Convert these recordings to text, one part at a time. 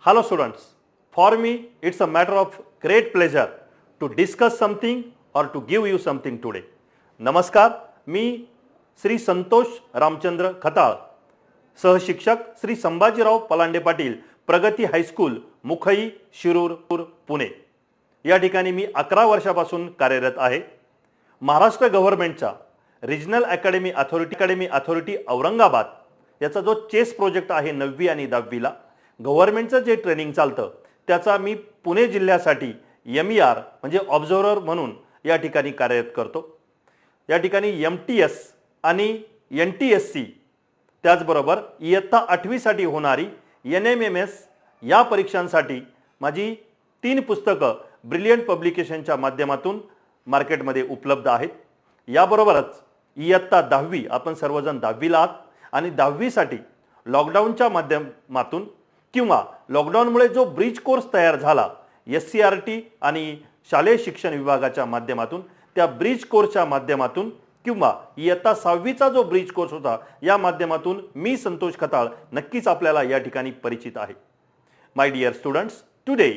Hello students, for me it's a matter of great pleasure to discuss something or to give you something today. नमस्कार, मी श्री संतोष रामचंद्र खताळ, सहशिक्षक श्री संभाजीराव पलांडे पाटील, प्रगती high school, मुखई, शिरूर, पुणे. या ठिकाणी मी 11 वर्षापासून कार्यरत आहे. महाराष्ट्र गव्हर्नमेंटचा रिजनल अकॅडमी अथॉरिटी औरंगाबाद याचा जो चेस प्रोजेक्ट आहे 9वी आणि 10वीला गव्हर्नमेंटचं जे ट्रेनिंग चालतं त्याचा मी पुणे जिल्ह्यासाठी MER म्हणजे ऑब्झर्व्हर म्हणून या ठिकाणी कार्यरत करतो. या ठिकाणी MTS आणि NTSC त्याचबरोबर इयत्ता 8वी साठी होणारी NMMS या परीक्षांसाठी माझी 3 पुस्तकं ब्रिलियंट पब्लिकेशनच्या माध्यमातून मार्केटमध्ये उपलब्ध आहेत. याबरोबरच इयत्ता 10वी आपण सर्वजण 10वीला आहात आणि 10वी साठी लॉकडाऊनच्या माध्यमातून किंवा लॉकडाऊनमुळे जो ब्रिज कोर्स तयार झाला SCRT आणि शालेय शिक्षण विभागाच्या माध्यमातून त्या ब्रिज कोर्सच्या माध्यमातून किंवा इयत्ता 6वीचा जो ब्रिज कोर्स होता या माध्यमातून मी संतोष खताळ नक्कीच आपल्याला या ठिकाणी परिचित आहे. My dear students, today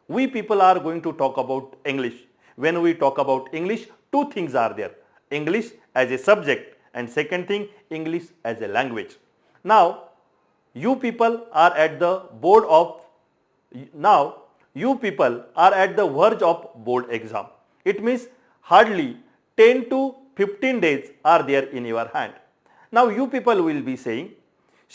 we people are going to talk about English. When we talk about English, two things are there: English as a subject and second thing, English as a language. Now you people are at the verge of board exam. It means hardly 10 to 15 days are there in your hand. Now you people will be saying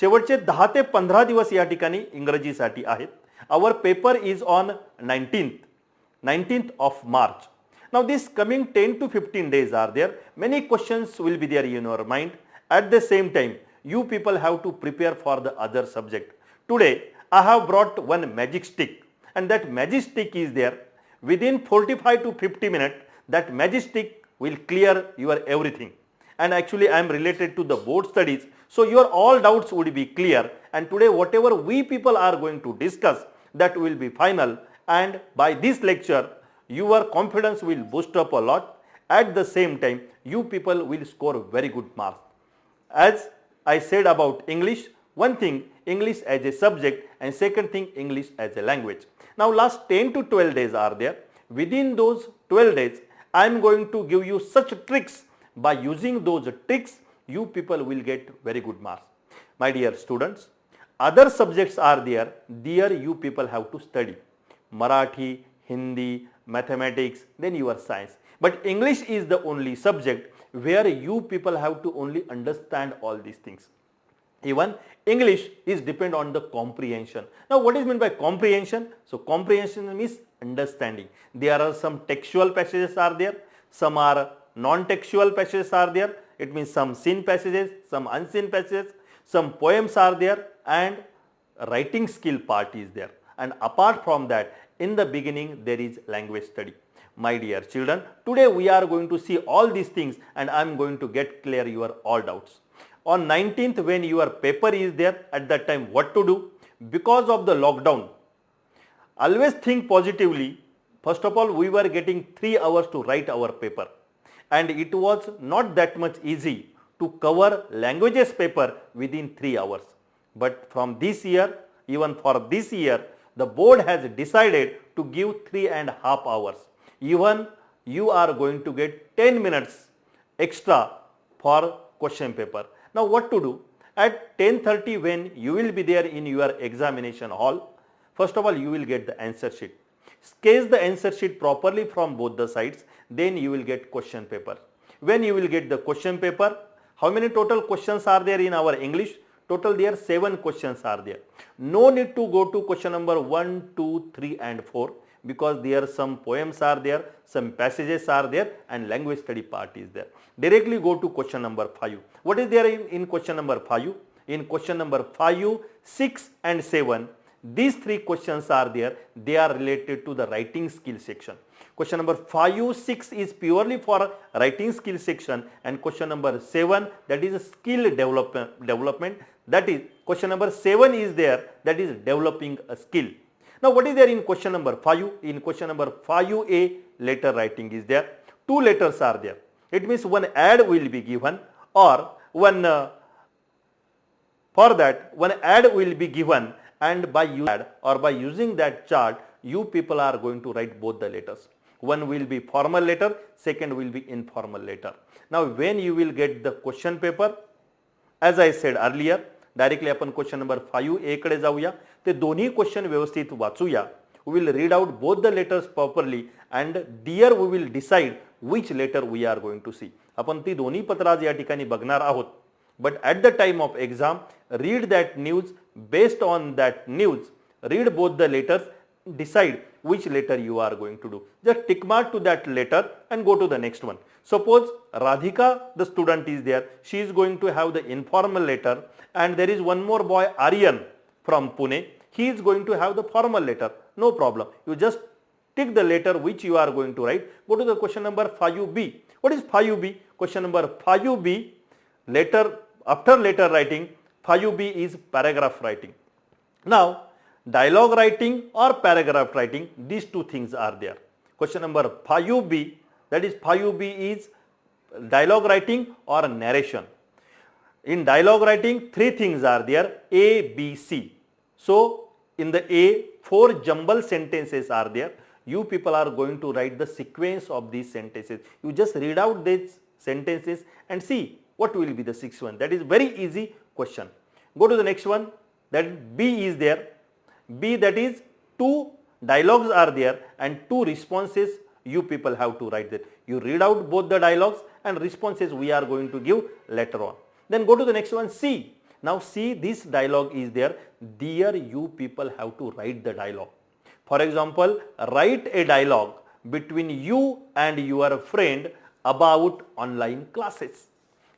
शेवटचे 10 ते 15 दिवस या ठिकाणी इंग्रजीसाठी आहेत. Our paper is on 19th of March. Now this coming 10 to 15 days are there. Many questions will be there in your mind. At the same time, you people have to prepare for the other subject. Today, I have brought one magic stick, and that magic stick is there. Within 45 to 50 minutes, that magic stick will clear your everything. And actually, I am related to the board studies, so your all doubts would be clear. And today, whatever we people are going to discuss, that will be final. And by this lecture, your confidence will boost up a lot. At the same time, you people will score very good marks. As I said about English, one thing, English as a subject, and second thing, English as a language. Now last 10 to 12 days are there. Within those 12 days, I am going to give you such tricks. By using those tricks, you people will get very good marks. My dear students, other subjects are there. There you people have to study Marathi, Hindi, mathematics, then your science. But English is the only subject where you people have to only understand all these things. Even English is depend on the comprehension. Now what is meant by comprehension? So comprehension means understanding. There are some textual passages are there, some are non-textual passages are there. It means some seen passages, some unseen passages, some poems are there, and writing skill part is there. And apart from that, in the beginning there is language study. My dear children, today we are going to see all these things, and I am going to get clear your all doubts. On 19th, when your paper is there, at that time what to do? Because of the lockdown, always think positively. First of all, we were getting 3 hours to write our paper, and it was not that much easy to cover languages paper within 3 hours. But from this year, even for this year, the board has decided to give 3.5 hours. Even you are going to get 10 minutes extra for question paper. Now what to do? At 10:30 when you will be there in your examination hall, first of all you will get the answer sheet. Sketch the answer sheet properly from both the sides, then you will get question paper. When you will get the question paper, how many total questions are there in our English? Total there 7 questions are there. No need to go to question number 1, 2, 3 and 4 because there some poems are there, some passages are there, and language study part is there. Directly go to question number 5. What is there in question number 5? In question number 5, 6 and 7, these 3 questions are there. They are related to the writing skill section. Question number 5, 6 is purely for writing skill section, and question number 7, that is a skill development. That is question number 7 is there, that is developing a skill. Now what is there in question number 5? In question number 5A, letter writing is there. 2 letters are there. It means one ad will be given, or one for that one ad will be given, and by using or by using that chart, you people are going to write both the letters. One will be formal letter, second will be informal letter. Now when you will get the question paper, as I said earlier, directly आपण question number 5A कडे जाऊया. ते दोन्ही question व्यवस्थित वाचूया. We will read out both the letters properly and there we will decide which letter we are going to see. आपण ती दोन्ही पत्र आज या ठिकाणी बघणार आहोत. But at the time of exam, read that news. Based on that news, read both the letters, decide which letter you are going to do. Just tick mark to that letter and go to the next one. Suppose Radhika, the student, is there. She is going to have the informal letter, and there is one more boy, Aryan, from Pune. He is going to have the formal letter. No problem. You just tick the letter which you are going to write. Go to the question number 5B. What is 5B? Question number 5B, letter after letter writing, 5B is paragraph writing. Now, dialogue writing or paragraph writing, these two things are there. Question number 5B, that is 5B is dialogue writing or narration. In dialogue writing, three things are there, A, B, C. So, in the A, 4 jumble sentences are there. You people are going to write the sequence of these sentences. You just read out these sentences and see what will be the sixth one. That is very easy question. Go to the next one. That B is there. B, that is 2 dialogues are there and 2 responses you people have to write that. You read out both the dialogues and responses we are going to give later on. Then go to the next one, C. Now see, this dialogue is there. There you people have to write the dialogue. For example, write a dialogue between you and your friend about online classes.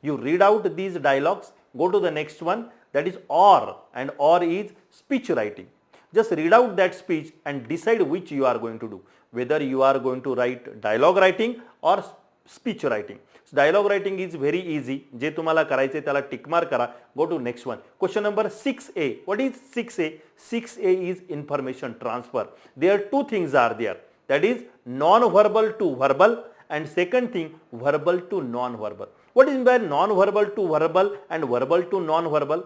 You read out these dialogues. Go to the next one, that is or, and or is speech writing. Just read out that speech and decide which you are going to do. Whether you are going to write dialogue writing or speech writing. So dialogue writing is very easy. जे तुम्हाला करायचे त्याला tick mark करा. Go to next one. Question number 6A. What is 6A? 6A is information transfer. There are two things are there. That is non-verbal to verbal and second thing verbal to non-verbal. What is by non-verbal to verbal and verbal to non-verbal?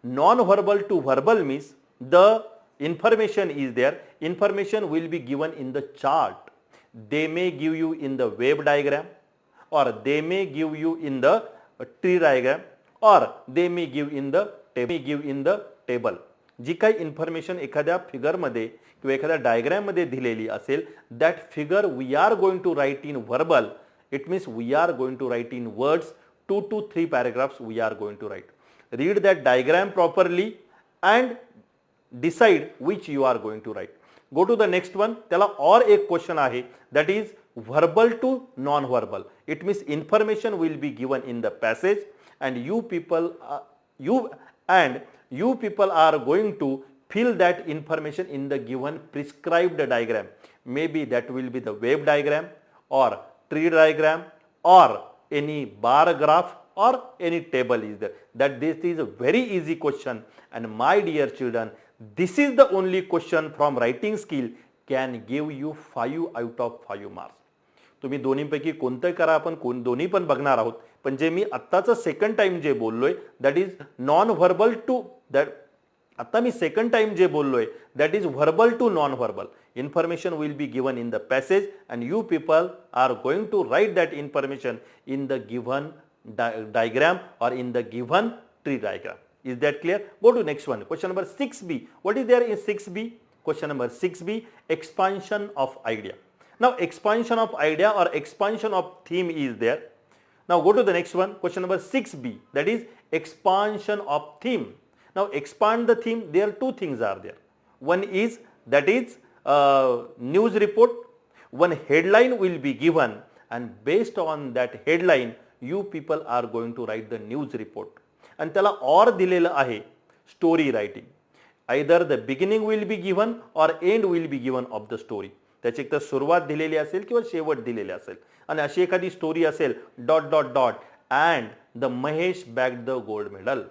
Non-verbal to verbal means the information is there. Information will be given in the chart. They may give you in the wave diagram or they may give you in the tree diagram or they may give in the table. जी काही information एखाद्या figure मध्ये किंवा एखाद्या diagram मध्ये दिलेली असेल, that figure we are going to write in verbal. It means we are going to write in words, 2 to 3 paragraphs we are going to write. Read that diagram properly and decide which you are going to write. Go to the next one. त्याला और एक question आहे, that is verbal to non-verbal. It means information will be given in the passage and you people are going to fill that information in the given prescribed diagram. Maybe that will be the wave diagram or tree diagram or any bar graph or any table is there. That this is a very easy question, and my dear children, this is the only question from writing skill can give you 5 out of 5 marks. तुम्ही दोन्हीपैकी कोणतं करा, आपण दोन्ही पण बघणार आहोत. पण जे मी आत्ताचं सेकंड टाइम जे बोललोय that is non verbal to that आता मी सेकंड टाइम जे बोललोय that is verbal to non verbal. Information will be given in the passage and you people are going to write that information in the given diagram or in the given tree diagram. Is that clear? Go to next one. Question number 6B. What is there in 6B? Question number 6B, expansion of idea. Now expansion of idea or expansion of theme is there. Now go to the next one. Question number 6B, that is expansion of theme. Now expand the theme. There are two things are there. One is that is news report. One headline will be given and based on that headline you people are going to write the news report. And त्याला और दिलेलं आहे story writing. Either the beginning will be given or end will be given of the story. त्याची एक तर सुरुवात दिलेली असेल किंवा शेवट दिलेली असेल आणि अशी एखादी स्टोरी असेल dot dot dot and the Mahesh bag the gold medal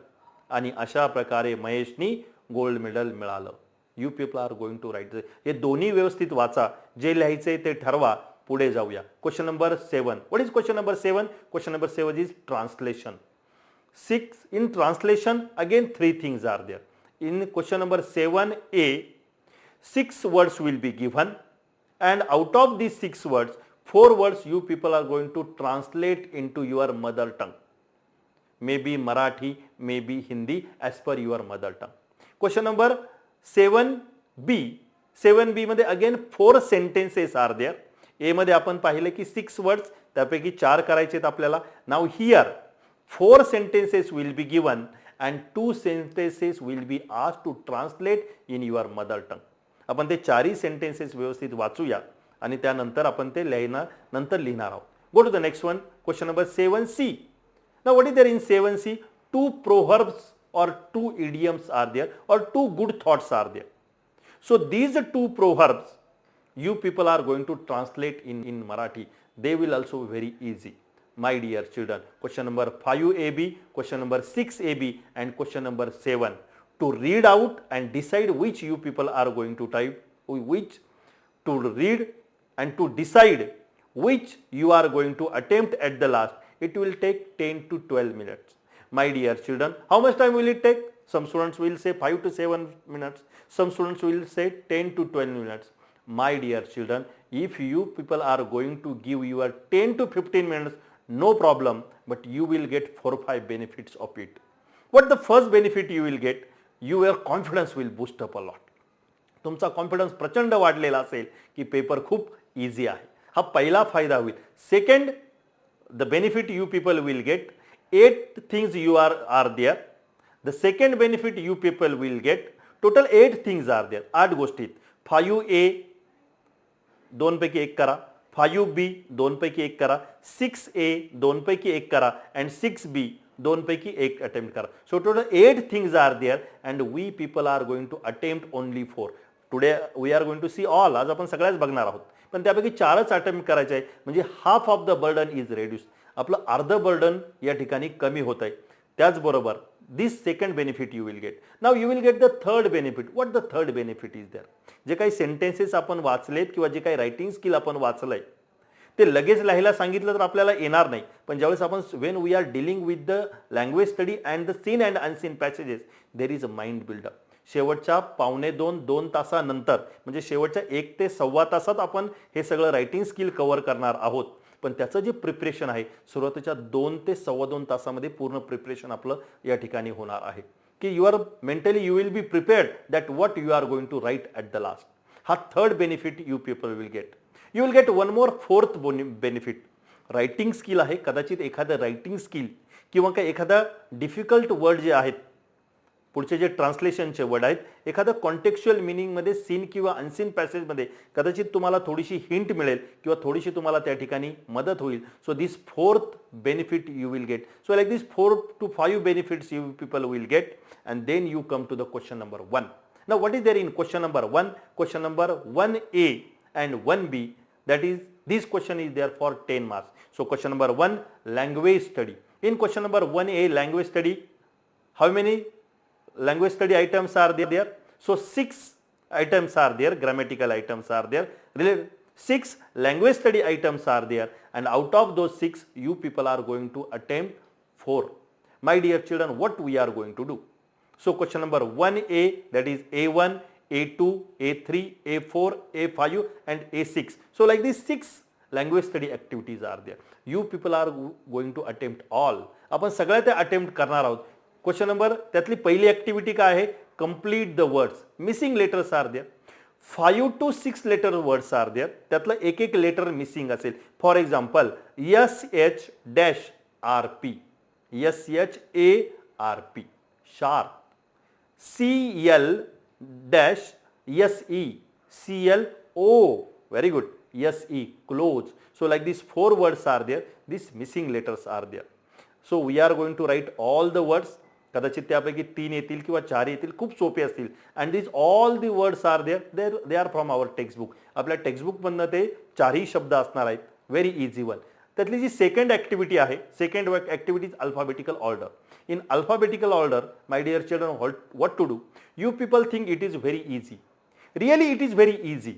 आणि अशा प्रकारे महेशनी गोल्ड मेडल मिळालं. You people are going to write. हे दोन्ही व्यवस्थित वाचा. जे लिहायचे ते ठरवा. पुढे जाऊया. Question number 7. What is question number 7? Question number 7 is translation. 6 in translation again 3 things are there. in question number 7A, 6 words will be given, and out of these 6 words, 4 words you people are going to translate into your mother tongue. Maybe Marathi, maybe Hindi, as per your mother tongue. Question number 7B. 7B मध्ये again 4 sentences are there. A मध्ये आपण पाहिले की 6 words, त्यापैकी 4 करायचे आहेत आपल्याला. Now here 4 sentences will be given and 2 sentences will be asked to translate in your mother tongue. आपण ते 4ही sentences व्यवस्थित वाचूया आणि त्यानंतर आपण ते नंतर लिहिणार आहोत. Go to the next one. Question number 7C. Now what is there in 7C? 2 proverbs or 2 idioms are there, or 2 good thoughts are there. So these 2 proverbs you people are going to translate in Marathi. They will also be very easy. My dear children, question number 5AB, question number 6AB and question number 7. To read out and decide which you people are going to type, which to read and to decide which you are going to attempt at the last. It will take 10 to 12 minutes. My dear children, how much time will it take? Some students will say 5 to 7 minutes. Some students will say 10 to 12 minutes. My dear children, if you people are going to give your 10 to 15 minutes, no problem, but you will get 4 or 5 benefits of it. What the first benefit you will get? Your confidence will boost up a lot. तुमचा confidence प्रचंड वाढलेला असेल की paper खूप easy आहे. हा पहिला फायदा होईल. Second, the benefit you people will get, 8 things you are there. The second benefit you people will get, total 8 things are there. 8 गोष्टी. 5A 2 पैकी 1 करा, 5B 2 पैकी 1 करा, 6A 2 पैकी 1 करा and 6B 2 पैकी 1 attempt करा. So total 8 things are there and we people are going to attempt only 4. Today we are going to see all. आज आपण सगळ्याच बघणार आहोत. पण त्यापैकी 4च अटेम्प्ट करायचे आहे, म्हणजे half of the burden is reduce. आपलं अर्ध बर्डन या ठिकाणी कमी होत आहे. त्याचबरोबर this second benefit you will get. Now you will get the third benefit. What the third benefit is there? जे काही सेंटेन्सेस आपण वाचलेत किंवा जे काही रायटिंग स्किल आपण वाचलंय ते लगेच लिहायला सांगितलं तर आपल्याला येणार नाही. पण ज्यावेळेस आपण when we are dealing with the language study and the seen and unseen passages, there is a mind buildup. शेवटच्या 2.5 तासानंतर म्हणजे शेवटच्या 1 ते 1.25 तासात आपण हे सगळं रायटिंग स्किल कव्हर करणार आहोत. पण त्याचं जे प्रिपरेशन आहे सुरुवातीच्या 2 ते 2.25 तासामध्ये पूर्ण प्रिपरेशन आपलं या ठिकाणी होणार आहे की you are mentally you will be prepared that what you are going to write at the last. हा third benefit you people will get. You will get one more fourth benefit. Writing skill आहे. कदाचित एखादं writing skill किंवा काही एखादा difficult word जे आहेत, पुढचे जे ट्रान्सलेशनचे वर्ड आहेत, एखादं कॉन्टेक्च्युअल मिनिंगमध्ये सीन किंवा अनसीन पॅसेजमध्ये कदाचित तुम्हाला थोडीशी हिंट मिळेल किंवा थोडीशी तुम्हाला त्या ठिकाणी मदत होईल. So this fourth benefit you will get. So like this 4 to 5 benefits you people will get and then you come to the question number 1. Now what is there in question number 1? Question number 1A and 1B, that is this question is there for 10 marks. So question number 1, language study. In question number 1A, language study, how many language study items are there? So 6 items are there, grammatical items are there. 6 language study items are there, and out of those 6 you people are going to attempt 4. My dear children, what we are going to do? So question number 1A, that is A1, A2, A3, A4, A5 and A6. So like these 6 language study activities are there. You people are going to attempt all. आपण सगळ्या ते attempt करणार आहोत. Question number त्यातली पहिली activity काय आहे? Complete the words. Missing letters are there. 5 to 6 letter words are there. त्यातलं एक लेटर मिसिंग असेल. For example SH-RP, SHARP, sharp. CL-SE, CLO, very good, SE, close. So like these 4 words are there, these missing letters are there. So we are going to write all the words. कदाचित त्यापैकी 3 येतील किंवा 4 येतील, खूप सोपे असतील. And these all the words are there, they are from our textbook. आपल्या textbook मधनं ते 4ही शब्द असणार आहेत. Very easy one. त्यातली जी सेकंड ॲक्टिव्हिटी आहे, second activity is alphabetical order. In alphabetical order, my dear children, what to do? You people think it is very easy. Really it is very easy,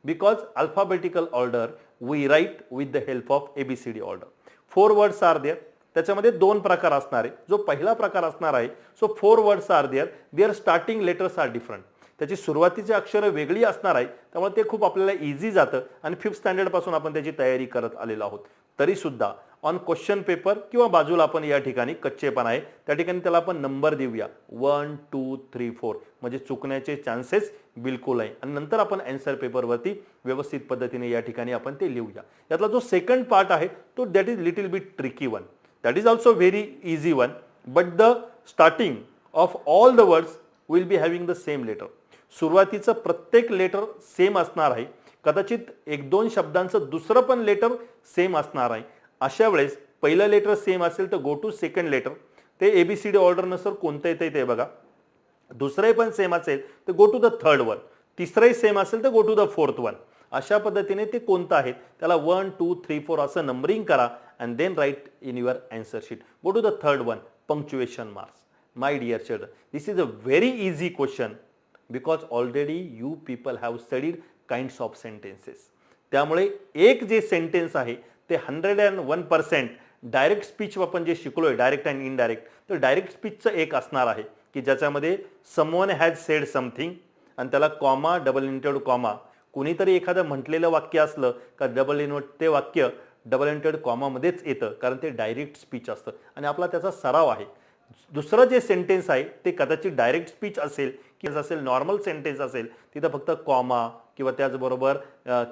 because alphabetical order we write with the help of ABCD order. 4 words are there. त्याच्यामध्ये दोन प्रकार असणार आहे. जो पहिला प्रकार असणार आहे, so 4 words are there starting letters are different. त्याची सुरुवातीची अक्षरं वेगळी असणार आहे, त्यामुळे ते खूप आपल्याला इझी जातं आणि 5th स्टँडर्ड पासून आपण त्याची तयारी करत आलेलो आहोत. तरी सुद्धा ऑन क्वेश्चन पेपर किंवा बाजूला आपण या ठिकाणी कच्चेपण आहे त्या ठिकाणी त्याला आपण नंबर देऊया 1 2 3 4, म्हणजे चुकण्याचे चान्सेस बिलकुल आहे. आणि नंतर आपण आन्सर पेपरवरती व्यवस्थित पद्धतीने या ठिकाणी आपण ते लिहूया. यातला जो सेकंड पार्ट आहे तो that is little bit tricky one, that is also very easy one, but the starting of all the words will be having the same letter. सुरुवातीचं प्रत्येक लेटर सेम असणार आहे. कदाचित 1-2 शब्दांचं दुसरं पण लेटर सेम असणार आहे. अशा वेळेस पहिलं लेटर सेम असेल तर गो टू सेकंड लेटर, ते एबीसीडी ऑर्डर नसर कोणतं येते ते बघा. दुसरंही पण सेम असेल तर go to the third one. तिसरंही सेम असेल तर go to the fourth one. अशा पद्धतीने ते कोणतं आहे त्याला 1 2 3 4 असं नंबरिंग करा and then write in your answer sheet. Go to the third one, punctuation marks. My dear children, this is a very easy question because already you people have studied kinds of sentences. त्यामुळे एक जे sentence आहे ते 101% direct speech आपण जे शिकलोय, direct and indirect, तर direct स्पीचचं एक असणार आहे की ज्याच्यामध्ये समवन हॅज सेड समथिंग आणि त्याला कॉमा, डबल इन्व्हर्टेड कॉमा, कुणीतरी एखादं म्हटलेलं वाक्य असलं का डबल इन्व्हर्ट ते वाक्य डबल इन्व्हर्टेड कॉमामध्येच येतं, कारण ते डायरेक्ट स्पीच असतं आणि आपला त्याचा सराव आहे. दुसरं जे सेंटेन्स आहे ते कदाचित डायरेक्ट स्पीच असेल किंवा असेल नॉर्मल सेंटेन्स असेल, तिथं फक्त कॉमा किंवा त्याचबरोबर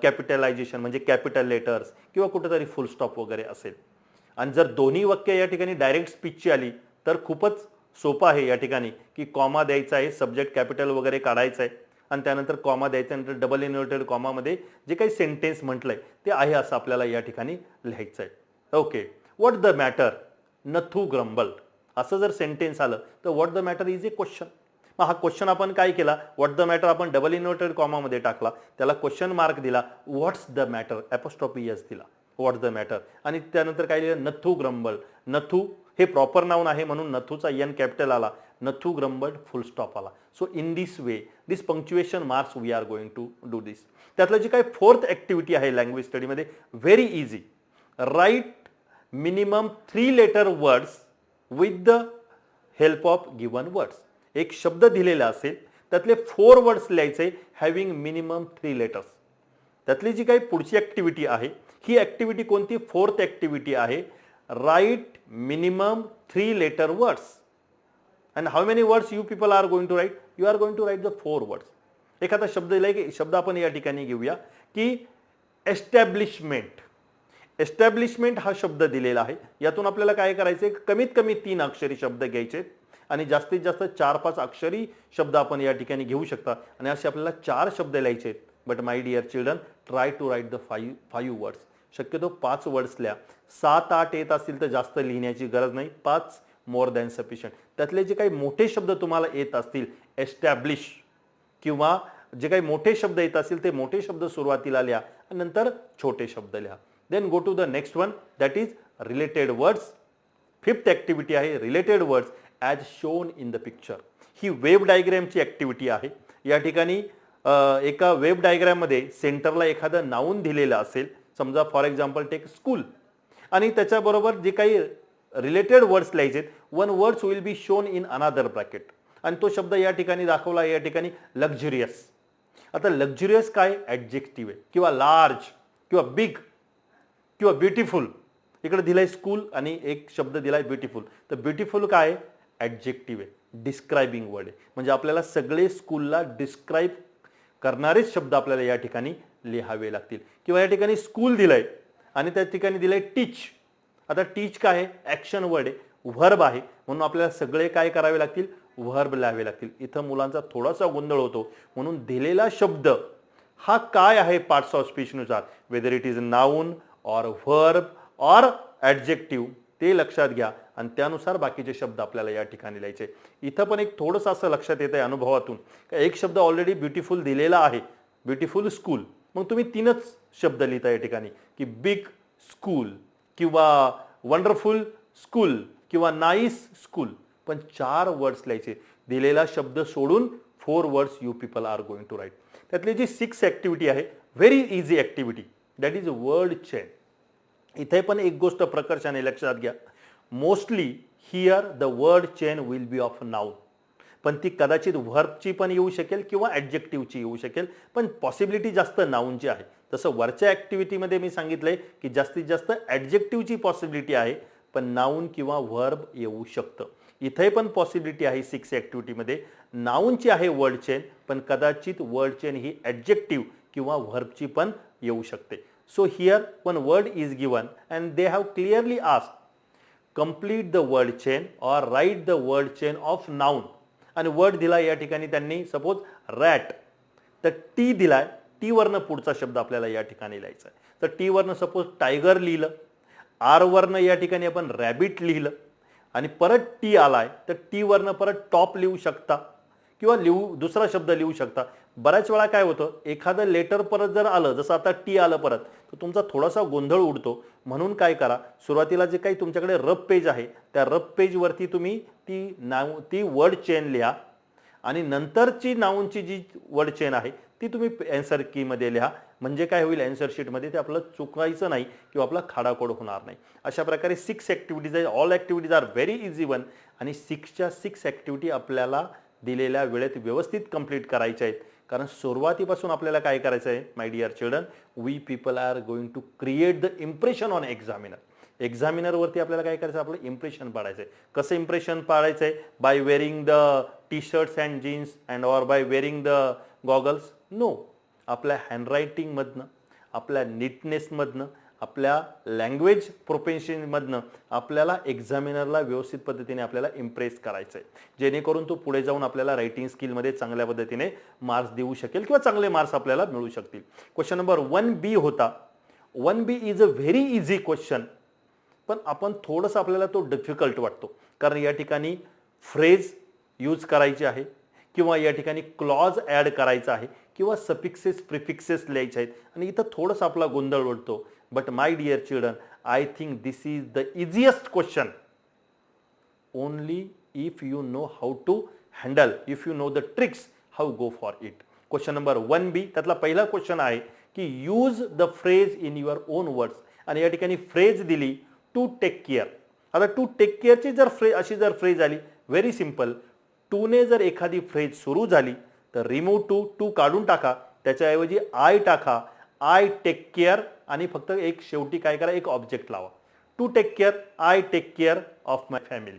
कॅपिटलायझेशन म्हणजे कॅपिटल लेटर्स किंवा कुठेतरी फुल स्टॉप वगैरे असेल. आणि जर दोन्ही वाक्य या ठिकाणी डायरेक्ट स्पीचची आली तर खूपच सोपं आहे या ठिकाणी की कॉमा द्यायचा आहे, सब्जेक्ट कॅपिटल वगैरे काढायचं आहे आणि त्यानंतर कॉमा द्यायचा, नंतर डबल इन्व्हर्टेड कॉमामध्ये जे काही सेंटेन्स म्हटलंय ते आहे असं आपल्याला या ठिकाणी लिहायचं आहे. Okay, what the matter, Nathu grumble, असं जर सेंटेन्स आलं तर what the matter is a question. मग हा क्वेश्चन आपण काय केला, व्हॉट द मॅटर आपण डबल इन्व्हर्टेड कॉमामध्ये टाकला, त्याला क्वेश्चन मार्क दिला, what's the matter apostrophe S दिला, व्हॉट द मॅटर, आणि त्यानंतर काय लिहिलं, नथू ग्रंबल. नथू हे प्रॉपर नाउन आहे म्हणून नथूचा एन कॅपिटल आला, नथू ग्रंबल फुल स्टॉप आला. So in this way this punctuation marks we are going to do this. त्यातलं जी काही फोर्थ ॲक्टिव्हिटी आहे लँग्वेज स्टडीमध्ये, very easy, write minimum 3 letter words with the help of given words. एक शब्द दिलेला असेल त्यातले 4 वर्ड्स लिहायचे हॅव्हिंग मिनिमम 3 लेटर्स. त्यातली जी काही पुढची ॲक्टिव्हिटी आहे ही ॲक्टिव्हिटी कोणती, फोर्थ ॲक्टिव्हिटी आहे, write minimum 3 letter words. And how many words you people are going to write, you are going to write the 4 words. एखादा शब्द दिलाय की शब्द आपण या ठिकाणी घेऊया की एस्टॅब्लिशमेंट. एस्टॅब्लिशमेंट हा शब्द दिलेला आहे, यातून आपल्याला काय करायचे, कमीत कमी 3 अक्षरी शब्द घ्यायचे आणि जास्तीत जास्त 4-5 अक्षरी शब्द आपण या ठिकाणी घेऊ शकता आणि असे आपल्याला 4 शब्द लिहायचे आहेत. But my dear children, try to write the 5 words. शक्यतो 5 वर्ड्स लिहा. 7-8 येत असतील तर जास्त लिहिण्याची गरज नाही, 5 मोर दॅन सफिशियंट. त्यातले जे काही मोठे शब्द तुम्हाला येत असतील, एस्टॅब्लिश किंवा जे काही मोठे शब्द येत असतील ते मोठे शब्द सुरुवातीला लिहा आणि नंतर छोटे शब्द लिहा. Then go to the next one, that is related words. 5th activity आहे related words as shown in the picture. ही वेब डायग्रॅमची ॲक्टिव्हिटी आहे. या ठिकाणी एका वेब डायग्रॅममध्ये सेंटरला एखादं नाऊन दिलेलं असेल, समजा फॉर एक्झाम्पल टेक स्कूल, आणि त्याच्याबरोबर जे काही रिलेटेड वर्ड्स लिहायचे, 1 words will be shown in अनादर ब्रॅकेट आणि तो शब्द या ठिकाणी दाखवला, या ठिकाणी लक्झरियस. आता लक्झरियस काय, ॲडजेक्टिव्ह आहे किंवा लार्ज किंवा बिग किंवा ब्युटिफुल. इकडे दिलाय स्कूल आणि एक शब्द दिलाय ब्युटिफुल, तर ब्युटिफुल काय, ॲडजेक्टिव्ह आहे, डिस्क्रायबिंग वर्ड आहे. म्हणजे आपल्याला सगळे स्कूलला डिस्क्राईब करणारेच शब्द आपल्याला या ठिकाणी लिहावे लागतील. किंवा या ठिकाणी स्कूल दिलंय आणि त्या ठिकाणी दिलंय टीच. आता टीच काय आहे, ॲक्शन वर्ड आहे, व्हर्ब आहे, म्हणून आपल्याला सगळे काय करावे लागतील, व्हर्ब लिहावे लागतील. इथं मुलांचा थोडासा गोंधळ होतो, म्हणून दिलेला शब्द हा काय आहे पार्ट्स ऑफ स्पीचनुसार, whether it is noun or verb or adjective, ते लक्षात घ्या आणि त्यानुसार बाकीचे शब्द आपल्याला या ठिकाणी लिहायचे. इथं पण एक थोडंसं असं लक्षात येत आहे अनुभवातून, एक शब्द ऑलरेडी ब्युटिफुल दिलेला आहे, ब्युटिफुल स्कूल, मग तुम्ही 3च शब्द लिहिता या ठिकाणी की बिग स्कूल किंवा वंडरफुल स्कूल किंवा नाईस स्कूल, पण 4 वर्ड्स लिहायचे. दिलेला शब्द सोडून 4 words you people are going to write. त्यातली जी 6th ॲक्टिव्हिटी आहे, very easy activity, that is word chain. इथे पण एक गोष्ट प्रकर्षाने लक्षात घ्या, mostly here the word chain will be of noun. पण ती कदाचित व्हर्बची पण येऊ शकेल किंवा ॲडजेक्टिव्हची येऊ शकेल, पण पॉसिबिलिटी जास्त नाऊनची आहे. जसं वरच्या ॲक्टिव्हिटीमध्ये मी सांगितलंय की जास्तीत जास्त ॲडजेक्टिव्हची पॉसिबिलिटी आहे, पण नाऊन किंवा व्हर्ब येऊ शकतं. इथे पण पॉसिबिलिटी आहे 6 ॲक्टिव्हिटीमध्ये. नाऊनची आहे वर्ड चेन, पण कदाचित वर्ड चेन ही ॲडजेक्टिव्ह किंवा व्हर्बची पण येऊ शकते. So here one word is given and they have clearly asked complete the word chain or write the word chain of noun. आणि वर्ड दिला या ठिकाणी त्यांनी सपोज रॅट, तर टी दिलाय, टी वरनं पुढचा शब्द आपल्याला या ठिकाणी लिहायचा आहे. तर टी वरनं सपोज टायगर लिहिलं, आर वरनं या ठिकाणी आपण रॅबिट लिहिलं, आणि परत टी आलाय तर टी वरनं परत टॉप लिहू शकता किंवा दुसरा शब्द लिहू शकता. बऱ्याच वेळा काय होतं, एखादं लेटर परत जर आलं, जसं आता टी आलं परत, तर तुमचा थोडासा गोंधळ उडतो. म्हणून काय करा, सुरुवातीला जे काही तुमच्याकडे रफ पेज आहे त्या रफ पेजवरती तुम्ही ती वर्ड चेन लिहा, आणि नंतरची नाऊनची जी वर्ड चेन आहे ती तुम्ही ॲन्सर कीमध्ये लिहा. म्हणजे काय होईल, ॲन्सर शीटमध्ये ते आपलं चुकायचं नाही किंवा आपला खाडाखोड होणार नाही. अशा प्रकारे 6 ॲक्टिव्हिटीज आहे. All activities are very easy one, आणि 6च्या 6 ॲक्टिव्हिटी आपल्याला दिलेल्या वेळेत व्यवस्थित कंप्लीट करायच्या आहेत. कारण सुरुवातीपासून आपल्याला काय करायचं आहे my dear children, we people are going to create the impression on examiner. एक्झामिनरवरती आपल्याला काय करायचं, आपलं इम्प्रेशन पाडायचं आहे. कसं इम्प्रेशन पाडायचं आहे, by wearing the T shirts and jeans and or by wearing the goggles? No. आपल्या हँडरायटिंगमधनं, आपल्या नीटनेसमधनं, आपल्या लँग्वेज प्रोफेशनमधनं आपल्याला एक्झामिनरला व्यवस्थित पद्धतीने आपल्याला इम्प्रेस करायचं आहे, जेणेकरून तो पुढे जाऊन आपल्याला रायटिंग स्किलमध्ये चांगल्या पद्धतीने मार्क्स देऊ शकेल किंवा चांगले मार्क्स आपल्याला मिळू शकतील. क्वेश्चन नंबर 1B होता. 1B is a very easy question, पण आपण थोडंसं आपल्याला तो डिफिकल्ट वाटतो, कारण या ठिकाणी फ्रेज यूज करायची आहे किंवा या ठिकाणी क्लॉज ॲड करायचा आहे किंवा सफिक्सेस प्रिफिक्सेस लिहायचे आहेत, आणि इथं थोडंसं आपला गोंधळ उडतो. But my dear children, I think this is the easiest question only if you know how to handle, if you know the tricks how go for it. Question number 1B त्यातला पहिला क्वेश्चन आहे की use the phrase in your own words, आणि या ठिकाणी phrase दिली to take care. आता to take केअरची जर अशी जर फ्रेज आली, व्हेरी सिम्पल, टूने जर एखादी फ्रेज सुरू झाली तर रिमूव्ह टू काढून टाका, त्याच्याऐवजी आय टाका, आय टेक केअर, आणि फक्त एक शेवटी काय करा, एक ऑब्जेक्ट लावा. To take care, I take care of my family.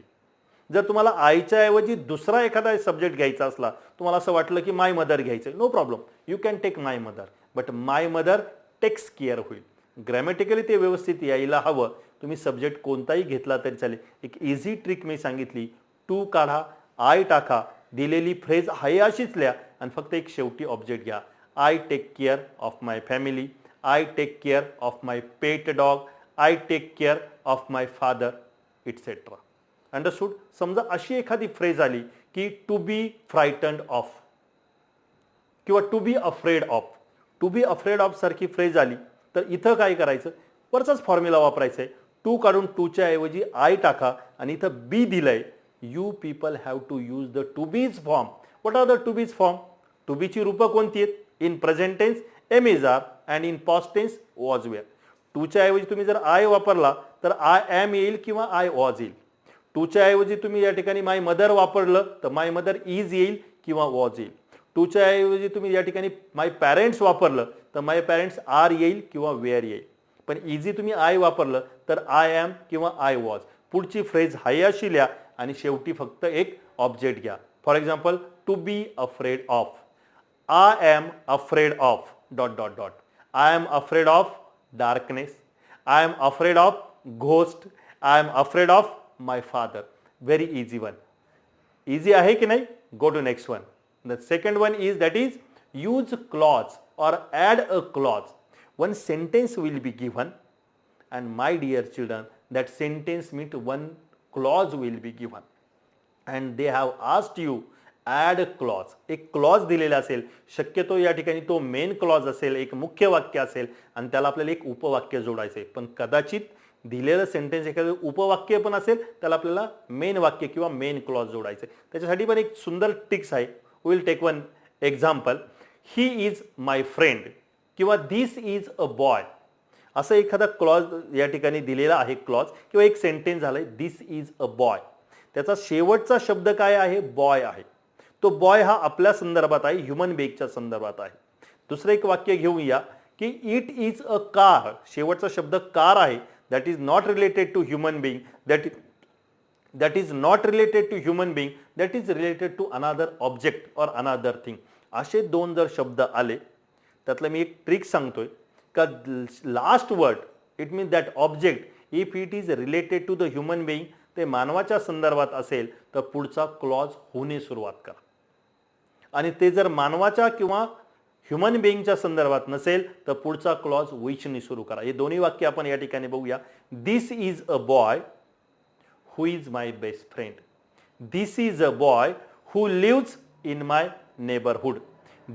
जर तुम्हाला आयच्या ऐवजी दुसरा एखादा सब्जेक्ट घ्यायचा असला, तुम्हाला असं वाटलं की माय मदर घ्यायचं, no problem, you can take my mother, but my mother takes care होईल. ग्रॅमॅटिकली ते व्यवस्थित यायला हवं. तुम्ही सब्जेक्ट कोणताही घेतला तरी चालेल. एक इझी ट्रिक मी सांगितली, टू काढा, आय टाका, दिलेली फ्रेज आहे अशीच लिहा, आणि फक्त एक शेवटी ऑब्जेक्ट घ्या. I take care of my family, I take care of my pet dog, I take care of my father, etcetera. Understood? समजा अशी एखादी फ्रेज आली की टू बी फ्रायटन्ड ऑफ किंवा to be afraid of. To be afraid of सारखी phrase आली तर इथं काय करायचं, वरचाच फॉर्म्युला वापरायचा आहे. टू काढून टूच्या ऐवजी आय टाका, आणि इथं बी दिलंय. You people have to use the to be's form. What are the to be's form? To बीची रूपं कोणती आहेत? In present tense am is are, and in past tense was were. टूच्या ऐवजी तुम्ही जर आय वापरला तर आय एम येईल किंवा आय वॉज येईल. टूच्या ऐवजी तुम्ही या ठिकाणी माय मदर वापरलं तर माय मदर इज येईल किंवा वॉज येईल. टूच्या ऐवजी तुम्ही या ठिकाणी माय पॅरेंट्स वापरलं तर माय पॅरेंट्स आर येईल किंवा वेअर येईल. पण इझी तुम्ही आय वापरलं तर आय एम किंवा आय वॉज. पुढची फ्रेज हाय अशी लिहा, आणि शेवटी फक्त एक ऑब्जेक्ट घ्या. For example, to be afraid of, I am afraid of dot dot dot. I am afraid of darkness, I am afraid of ghost, I am afraid of my father. Very easy one. Easy आहे की नाही? Go to next one. The second one is that is use clause or add a clause. One sentence will be given, and my dear children, that sentence means one clause will be given, and they have asked you add a clause. एक clause दिलेला असेल, शक्यतो या ठिकाणी तो main clause असेल, एक मुख्य वाक्य असेल, आणि त्याला आपल्याला एक उपवाक्य जोडायचं आहे. पण कदाचित दिलेलं सेंटेन्स एखादं उपवाक्य पण असेल, त्याला आपल्याला मेन वाक्य किंवा मेन क्लॉज जोडायचं आहे. त्याच्यासाठी पण एक सुंदर टिक्स आहे. Will take one example. He is my friend किंवा दिस इज अ बॉय. असं एखादा क्लॉज या ठिकाणी दिलेला आहे क्लॉज किंवा एक सेंटेन्स झालंय दिस इज अ बॉय, त्याचा शेवटचा शब्द काय आहे बॉय आहे. तो बॉय हा आपल्या संदर्भात आहे, ह्युमन बीइंगच्या संदर्भात आहे. दुसरं एक वाक्य घेऊया की इट इज अ कार, शेवटचा शब्द कार आहे, that is not related to human being, that is not related to human being, that is related to another object or another thing. असे दोन जर शब्द आले त्यातलं मी एक ट्रिक सांगतोय का last word it means that object if it is related to the human being, ते मानवाच्या संदर्भात असेल तर पुढचा क्लॉज होणे सुरुवात करा, आणि ते जर मानवाच्या किंवा ह्युमन बीइंगच्या संदर्भात नसेल तर पुढचा क्लॉज विचनी सुरू करा. हे दोन्ही वाक्य आपण या ठिकाणी बघूया. This is a boy who is my best friend. This is a boy who lives in my neighborhood.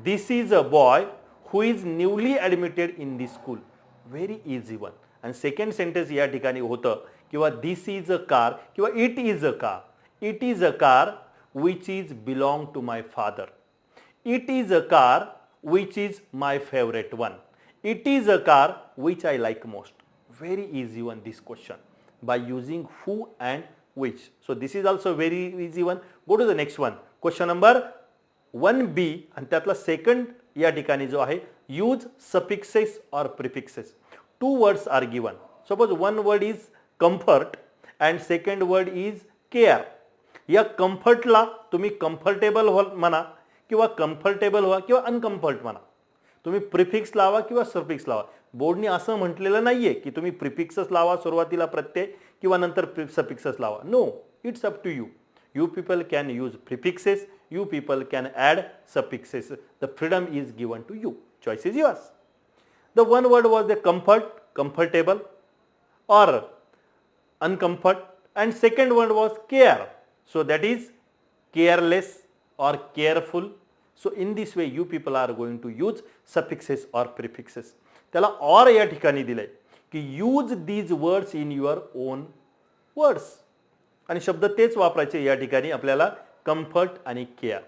This is a boy who is newly admitted in this school. Very easy one. And second sentence या ठिकाणी होतं किंवा this is a car किंवा it is a car. It is a car which is belong to my father. It is a car which is my favorite one. It is a car which I like most. Very easy one this question by using who and which. So this is also very easy one. Go to the next one. Question number 1b आणि त्यातला second या ठिकाणी जो आहे use suffixes or prefixes. Two words are given. Suppose one word is comfort and second word is care. या comfortला तुम्ही comfortable म्हणा किंवा comfortable व्हा किंवा uncomfort म्हणा, तुम्ही प्रिफिक्स लावा किंवा सफिक्स लावा. बोर्डने असं म्हटलेलं नाहीये की तुम्ही प्रिफिक्सच लावा सुरुवातीला प्रत्यय किंवा नंतर सफिक्सच लावा. No, it's up to you. You people can use prefixes, you people can add suffixes. The freedom is given to you. Choice is yours. The one word was the comfort, comfortable or uncomfort, and second word was care, so that is careless or careful. So in this way you people are going to use suffixes or prefixes. त्याला or या ठिकाणी दिलंय की use these words in your own words, आणि शब्द तेच वापरायचे या ठिकाणी आपल्याला कम्फर्ट आणि केअर.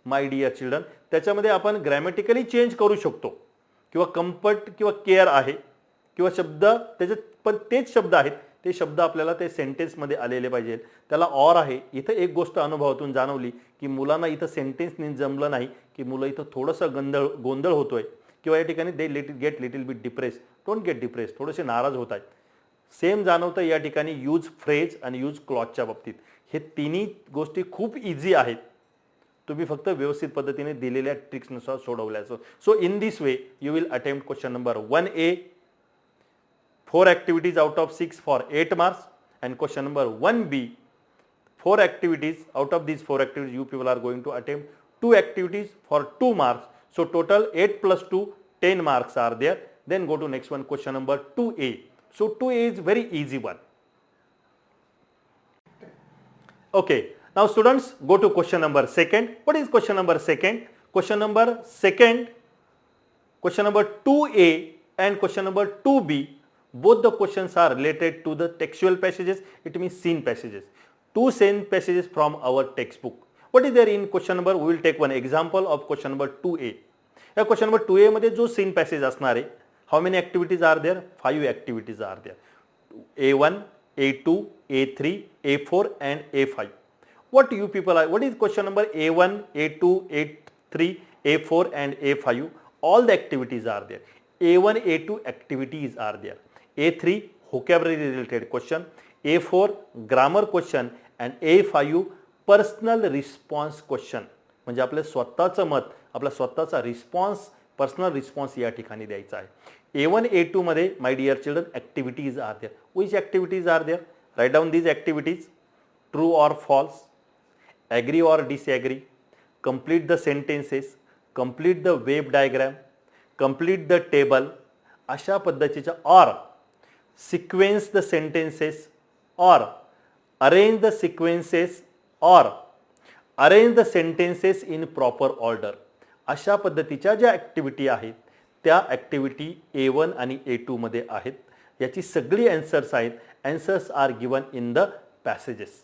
माय डिअर चिल्ड्रन, त्याच्यामध्ये आपण ग्रॅमॅटिकली चेंज करू शकतो किंवा कम्फर्ट किंवा केअर आहे किंवा शब्द त्याच्यात पण तेच शब्द आहेत, ते शब्द आपल्याला ते सेंटेन्समध्ये आलेले पाहिजे. त्याला ऑर आहे. इथं एक गोष्ट अनुभवातून जाणवली की मुलांना इथं सेंटेन्सनी जमलं नाही की मुलं इथं थोडंसं गोंधळ होतोय किंवा या ठिकाणी they get little bit depress. Don't get depress, थोडेसे नाराज होत आहेत. सेम जाणवतं या ठिकाणी यूज फ्रेज आणि यूज क्लॉजच्या बाबतीत. हे तिन्ही गोष्टी खूप इझी आहेत, तुम्ही फक्त व्यवस्थित पद्धतीने दिलेल्या ट्रिक्सनुसार सोडवल्याचं. So in this way you will attempt question number 1A, 4 activities out of 6 for 8 marks, and question number 1B, 4 activities. Out of these 4 activities you people are going to attempt 2 activities for 2 marks. So total 8 plus 2, 10 marks are there. Then go to next one, question number 2A. So 2A is very easy one. Okay, now students go to question number 2nd. What is question number 2nd? Question number 2nd, question number 2A and question number 2B, both the questions are related to the textual passages. It means scene passages. 2 scene passages from our textbook. What is there in question number? We will take one example of question number 2A. या question number 2A मध्ये जो scene passage असणार आहे, how many activities are there? 5 activities are there. A1, A2, A3, A4 and A5. What you people are, what is question number A1, A2, A3, A4 and A5? All the activities are there. A1, A2 activities are there. A3 vocabulary related question, A4 grammar question and A5 personal response question. म्हणजे आपलं स्वतःचं मत, आपला स्वतःचा response, personal response या ठिकाणी द्यायचा आहे. A1, A2 मध्ये my dear children activities are there. Which activities are there? Write down these activities. True or false, agree or disagree, complete the sentences, complete the web diagram, complete the table, अशा पद्धतीच्या, or sequence the sentences, or arrange the sequences, or arrange the sentences in proper order. अशा पद्धतीच्या ज्या activity आहेत त्या activity A1 आणि A2 मध्ये आहेत. याची सगळी ॲन्सर्स आहेत. Answers are given in the passages.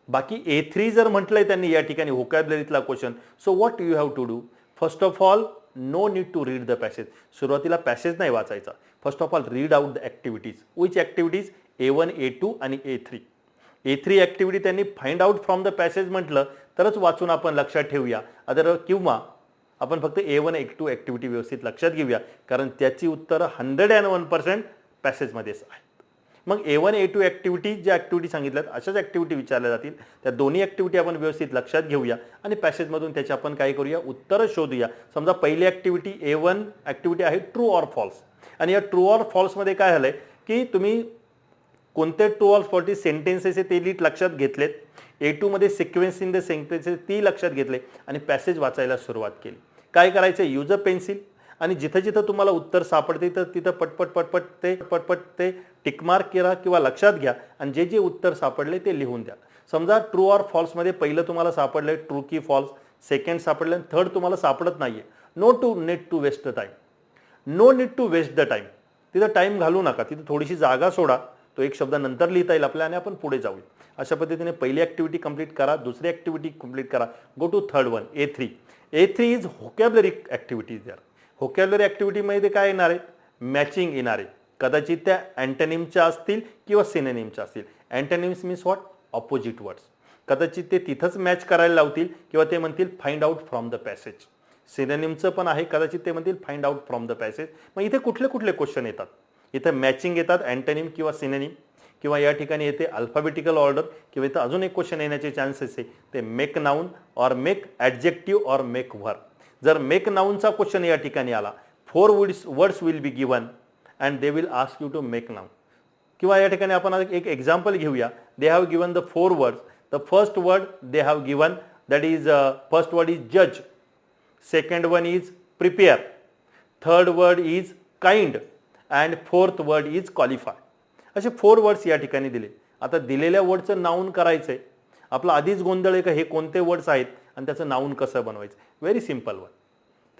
बाकी A3 जर म्हटलंय त्यांनी या ठिकाणी व्होकॅब्युलरीतला question, so what you have to do? First of all no need to read the passage. सुरुवातीला पॅसेज नाही वाचायचा. First of all read out the activities. Which activities? A1, A2 आणि A3. A3 ॲक्टिव्हिटी त्यांनी find out from the passage म्हटलं तरच वाचून आपण लक्षात ठेवूया. अदर किंवा आपण फक्त A1, A2 ॲक्टिव्हिटी व्यवस्थित लक्षात घेऊया, कारण त्याची उत्तरं 101% पॅसेजमध्येच आहेत. मग A1, A2 ॲक्टिव्हिटी ज्या ॲक्टिव्हिटी सांगितल्यात अशाच ॲक्टिव्हिटी विचारल्या जातील. त्या दोन्ही ॲक्टिव्हिटी आपण व्यवस्थित लक्षात घेऊया आणि पॅसेजमधून त्याची आपण काय करूया, उत्तरं शोधूया. समजा पहिली ॲक्टिव्हिटी A1 ॲक्टिव्हिटी आहे ट्रू ऑर फॉल्स, आणि या ट्रू ऑर फॉल्समध्ये काय झालंय की तुम्ही कोणते ट्रू ऑर फॉल्टी सेंटेन्सेस ते नीट लक्षात घेतलेत. A2 मध्ये सिक्वेन्स इन द सेंटेन्सेस ती लक्षात घेतले आणि पॅसेज वाचायला सुरुवात केली. काय करायचं, यूज अ पेन्सिल आणि जिथं जिथं तुम्हाला उत्तर सापडते तर तिथं पटपट ते टिकमार्क करा किंवा लक्षात घ्या आणि जे जे उत्तर सापडले ते लिहून द्या. समजा ट्रू ऑर फॉल्समध्ये पहिलं तुम्हाला सापडलंय ट्रू की फॉल्स, सेकंड सापडलं, थर्ड तुम्हाला सापडत नाहीये. No need to waste the time. No need to waste the time. तिथं टाइम घालू नका, तिथं थोडीशी जागा सोडा. तो एक शब्द नंतर लिहिता येईल आपल्याला आणि आपण पुढे जाऊया. अशा पद्धतीने पहिली ॲक्टिव्हिटी कंप्लीट करा, दुसरी ॲक्टिव्हिटी कंप्लीट करा. Go to third one, A3. A3 is vocabulary activities. There vocabulary ॲक्टिव्हिटीमध्ये काय येणार आहे, मॅचिंग येणार आहे. कदाचित त्या अँटोनिमच्या असतील किंवा सिनोनिमच्या असतील. Antonyms means what, opposite words. कदाचित ते तिथंच मॅच करायला लावतील किंवा ते म्हणतील find out from the passage. सिनोनिमचं पण आहे, कदाचित ते म्हणतील find out from the passage. मग इथे कुठले कुठले क्वेश्चन येतात, इथे मॅचिंग येतात, अँटोनिम किंवा सिनोनिम, किंवा या ठिकाणी येते अल्फाबेटिकल ऑर्डर, किंवा इथं अजून एक क्वेश्चन येण्याचे चान्सेस आहे ते make noun or make adjective or make verb. जर मेक नाउनचा क्वेश्चन या ठिकाणी आला, 4 words will be given and they will ask you to make noun. किंवा या ठिकाणी आपण एक एक्झाम्पल घेऊया. They have given the 4 words. The first word they have given that is first word is जज, second one is prepare, third word is kind and fourth word is qualify. असे 4 words या ठिकाणी दिले. आता दिलेल्या वर्डचं noun करायचंय. आपला आधीच गोंधळ आहे का हे कोणते वर्ड्स आहेत आणि त्याचं नाउन कसं बनवायचं. Very simple one.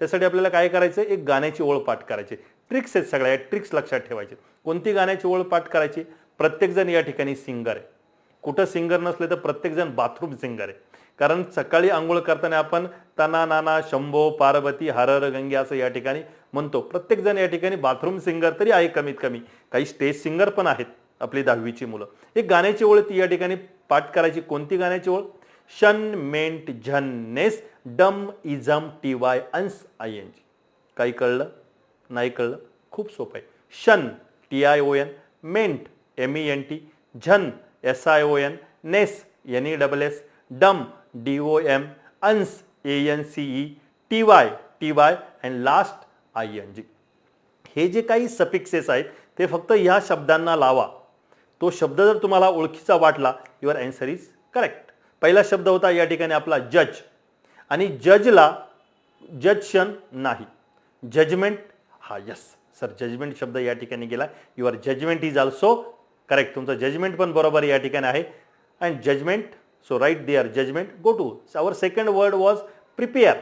त्यासाठी आपल्याला काय करायचं, एक गाण्याची ओळ पाठ करायची. ट्रिक्स आहेत सगळ्या, ट्रिक्स लक्षात ठेवायचे. कोणती गाण्याची ओळ पाठ करायची, प्रत्येकजण या ठिकाणी सिंगर आहे. कुठं सिंगर नसले तर प्रत्येकजण बाथरूम सिंगर आहे. कारण सकाळी आंघोळ करताना आपण तना नाना शंभो पार्वती हरर गंगे असं या ठिकाणी म्हणतो. प्रत्येकजण या ठिकाणी बाथरूम सिंगर तरी आहे कमीत कमी. काही स्टेज सिंगर पण आहेत आपली 10वीची मुलं. एक गाण्याची ओळ ती या ठिकाणी पाठ करायची. कोणती गाण्याची ओळ, शन मेंट झन नेस डम इझम TY अंस ING. काही कळलं, नाही कळलं, खूप सोपं आहे. शन TION, मेंट MENT, झन SION, नेस NESS, डम DOM, अंस ANCE, TY and last ING. हे जे काही सफिक्सेस आहेत ते फक्त ह्या शब्दांना लावा. तो शब्द जर तुम्हाला ओळखीचा वाटला, युअर आन्सर इज करेक्ट. पहिला शब्द होता या ठिकाणी आपला जज, आणि जजला जजशन नाही, जजमेंट. हा यस सर, जजमेंट शब्द या ठिकाणी गेला. Your judgement is also correct. तुमचं जजमेंट पण बरोबर या ठिकाणी आहे. And judgement, so write there judgement. Go to our second word was prepare.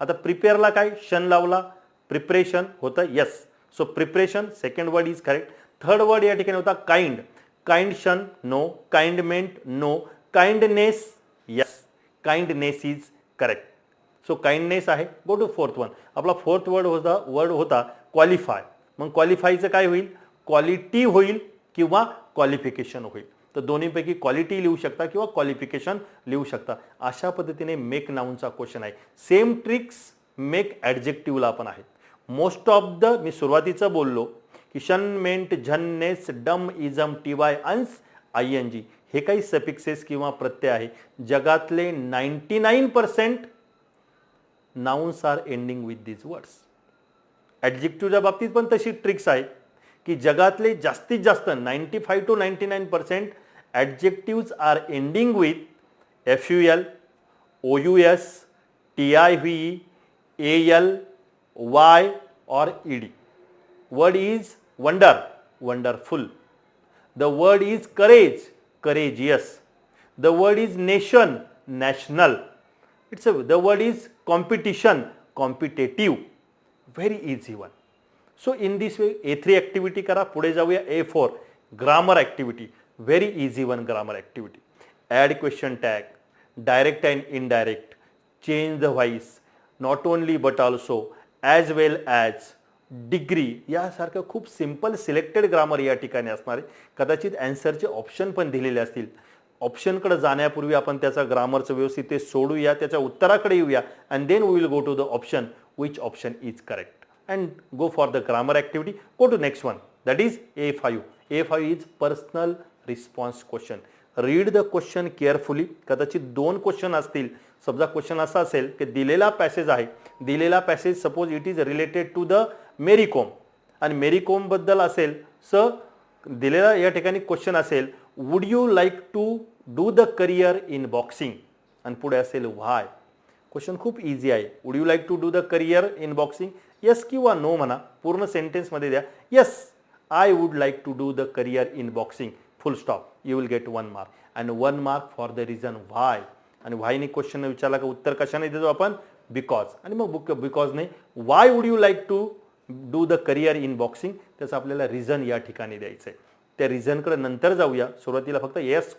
आता प्रिपेअरला काय शन लावला, प्रिपरेशन होतं. Yes, so preparation second word is correct. Third word या ठिकाणी होता काइंड. काइंडशन नो, काइंडमेंट no, kindness yes, kindness is correct. So kindness आहे. Go to fourth one. आपला फोर्थ वर्ड होता क्वालिफाय. मग क्वालिफायचं काय होईल, क्वालिटी होईल किंवा क्वालिफिकेशन होईल. तर दोन्हीपैकी क्वालिटी लिहू शकता किंवा क्वालिफिकेशन लिहू शकता. अशा पद्धतीने मेक नाउनचा क्वेश्चन आहे. सेम ट्रिक्स मेक ॲडजेक्टिव्हला पण आहेत. मोस्ट ऑफ द, मी सुरुवातीचं बोललो की शन मेंट झन नेस डम इझम TY अंस ING हे काही सफिक्सेस किंवा प्रत्यय आहे. जगातले 99% nouns are ending with this words. ॲडजेक्टिव्हच्या बाबतीत पण तशी ट्रिक्स आहे की जगातले जास्तीत जास्त 95 to 99% adjectives are ending with FUL, OUS, TIVE, AL, Y or ED. Word is wonder, wonderful. The word is courage, courageous. The word is nation, national. The word is competition, competitive. Very easy one. So in this way A3 activity करा. पुढे जाऊया A4 grammar activity. Very easy one grammar activity. Add question tag, direct and indirect, change the voice, not only but also as well as, degree यासारखं खूप simple selected grammar या ठिकाणी असणार आहे. कदाचित ॲन्सरचे ऑप्शन पण दिलेले असतील. ऑप्शनकडे जाण्यापूर्वी आपण त्याचा ग्रामरचं व्यवस्थित ते सोडूया, त्याच्या उत्तराकडे येऊया and then we will go to the option which option is correct and go for the grammar activity. Go to next one, that is A5. A5 is personal response question. Read the question carefully. कदाचित 2 question असतील. समजा question असा असेल की दिलेला passage आहे, दिलेला passage suppose it is related to the Mary Kom आणि मेरी कोम बद्दल असेल, दिलेला या ठिकाणी क्वेश्चन असेल would you like to do the career in boxing आणि पुढे असेल व्हाय. क्वेश्चन खूप इझी आहे. Would you like to do the career in boxing, yes किंवा नो म्हणा, पूर्ण सेंटेन्समध्ये द्या. Yes I would like to do the career in boxing, full stop. You will get 1 mark and 1 mark for the reason why. आणि व्हायने question विचारला का उत्तर कशाने देतो आपण, बिकॉज. आणि मग बिकॉजने why would you like to do the career in boxing, त्याचं आपल्याला रिझन या ठिकाणी द्यायचं आहे. त्या रिझनकडे नंतर जाऊया. सुरुवातीला फक्त येस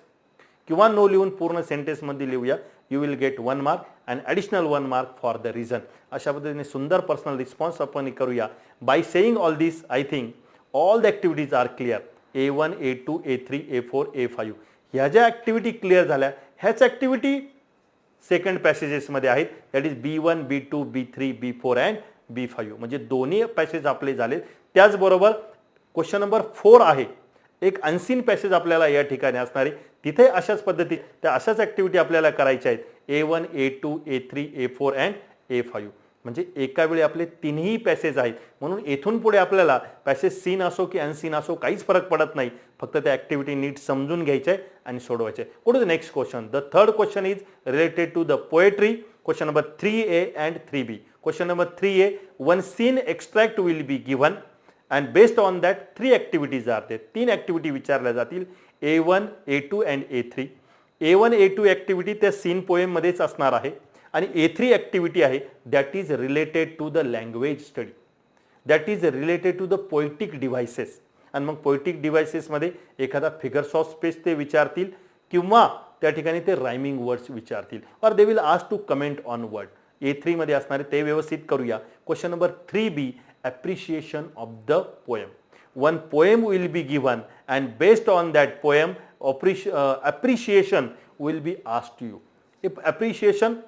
किंवा नो लिहून पूर्ण सेंटेन्समध्ये लिहूया. You will get 1 mark and additional 1 mark for the reason. अशा पद्धतीने सुंदर पर्सनल रिस्पॉन्स आपण करूया. By saying all this I think all the activities are clear. A1, A2, A3, A4, A5 ह्या ज्या ॲक्टिव्हिटी क्लिअर झाल्या ह्याच ॲक्टिव्हिटी सेकंड पॅसेजेसमध्ये आहेत. That is B1, B2, B3, B4 and B5. म्हणजे दोन्ही पॅसेज आपले झाले. त्याचबरोबर क्वेश्चन नंबर 4 आहे, एक अनसीन पॅसेज आपल्याला या ठिकाणी असणार आहे. तिथे अशाच पद्धती त्या अशाच ॲक्टिव्हिटी आपल्याला करायच्या आहेत. A1, A2, A3, A4 and A5. म्हणजे एका वेळी आपले तिन्ही पॅसेज आहेत. म्हणून येथून पुढे आपल्याला पॅसेज सीन असो की अनसीन असो काहीच फरक पडत नाही. फक्त त्या ॲक्टिव्हिटी नीट समजून घ्यायच्या आणि सोडवायचे. Go to the next question. The third question is related to the poetry. Question number 3A and 3B. Question number 3A, one seen extract will be given and based on that 3 activities are there. 3 activity विचारल्या जातील. A1, A2 and A3. A1, A2 activity त्या seen पोएममध्येच असणार आहे आणि A3 activity आहे that is related to the language study, that is related to the poetic devices. आणि मग पोएटिक डिव्हायसेसमध्ये एखादा फिगर्स ऑफ स्पीच ते विचारतील किंवा त्या ठिकाणी ते रायमिंग वर्ड्स विचारतील और they will ask to comment on word. A3 मध्ये असणारे ते व्यवस्थित करूया. Question number 3B, appreciation of the poem. One poem will be given and based on that poem appreciation will be asked to you. If appreciation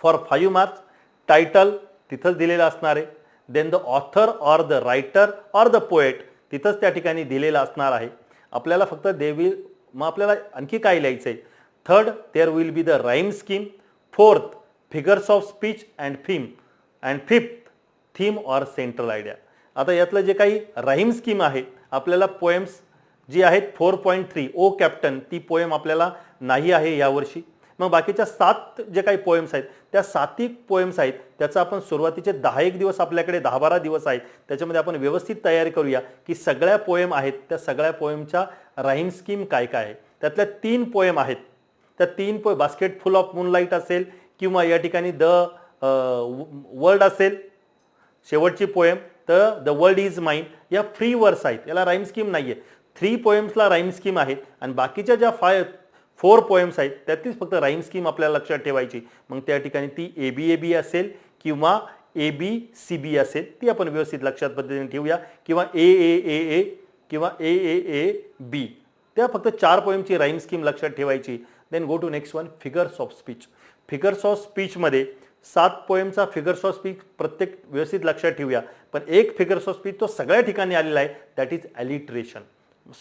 for 5 marks, title तिथंच दिलेलं असणार आहे. then the author or the writer or the poet तिथंच त्या ठिकाणी दिलेलं असणार आहे. आपल्याला फक्त मग आपल्याला आणखी काय लिहायचं आहे. Third, there will be the rhyme scheme. Fourth, figures of speech and theme. And fifth, theme or central idea. आता यातलं जे काही राईम स्कीम आहे आपल्याला पोएम्स जी आहेत 4.3 ओ कॅप्टन ती पोएम आपल्याला नाही आहे यावर्षी. मग बाकीच्या 7 जे काही पोएम्स आहेत त्या 7 पोएम्स आहेत त्याचा आपण सुरुवातीचे 10-1 दिवस आपल्याकडे 10-12 दिवस आहेत त्याच्यामध्ये आपण व्यवस्थित तयारी करूया की सगळ्या पोएम आहेत त्या सगळ्या पोएमच्या राईम स्कीम काय काय आहे. त्यातल्या 3 पोएम आहेत. त्या 3 poem basket full of moonlight असेल किंवा या ठिकाणी द वर्ल्ड असेल शेवटची पोएम तर द वर्ल्ड इज माइन या फ्री वर्स आहेत. याला राईम स्कीम नाहीये. 3 पोएम्सला राईम स्कीम आहेत आणि बाकीच्या ज्या 4 पोएम्स आहेत त्यातलीच फक्त राईम स्कीम आपल्याला लक्षात ठेवायची. मग त्या ठिकाणी ती ABAB असेल किंवा ABCB असेल ती आपण व्यवस्थित लक्षात पद्धतीने ठेवूया किंवा AAAA किंवा AAAB. त्या फक्त 4 पोएमची राईम स्कीम लक्षात ठेवायची. Then go to next one, figures of speech. Figures of स्पीचमध्ये 7 पोएमचा फिगर्स ऑफ स्पीच प्रत्येक व्यवस्थित लक्षात ठेवूया. पण एक फिगर्स ऑफ स्पीच तो सगळ्या ठिकाणी आलेला आहे दॅट इज ॲलिट्रेशन.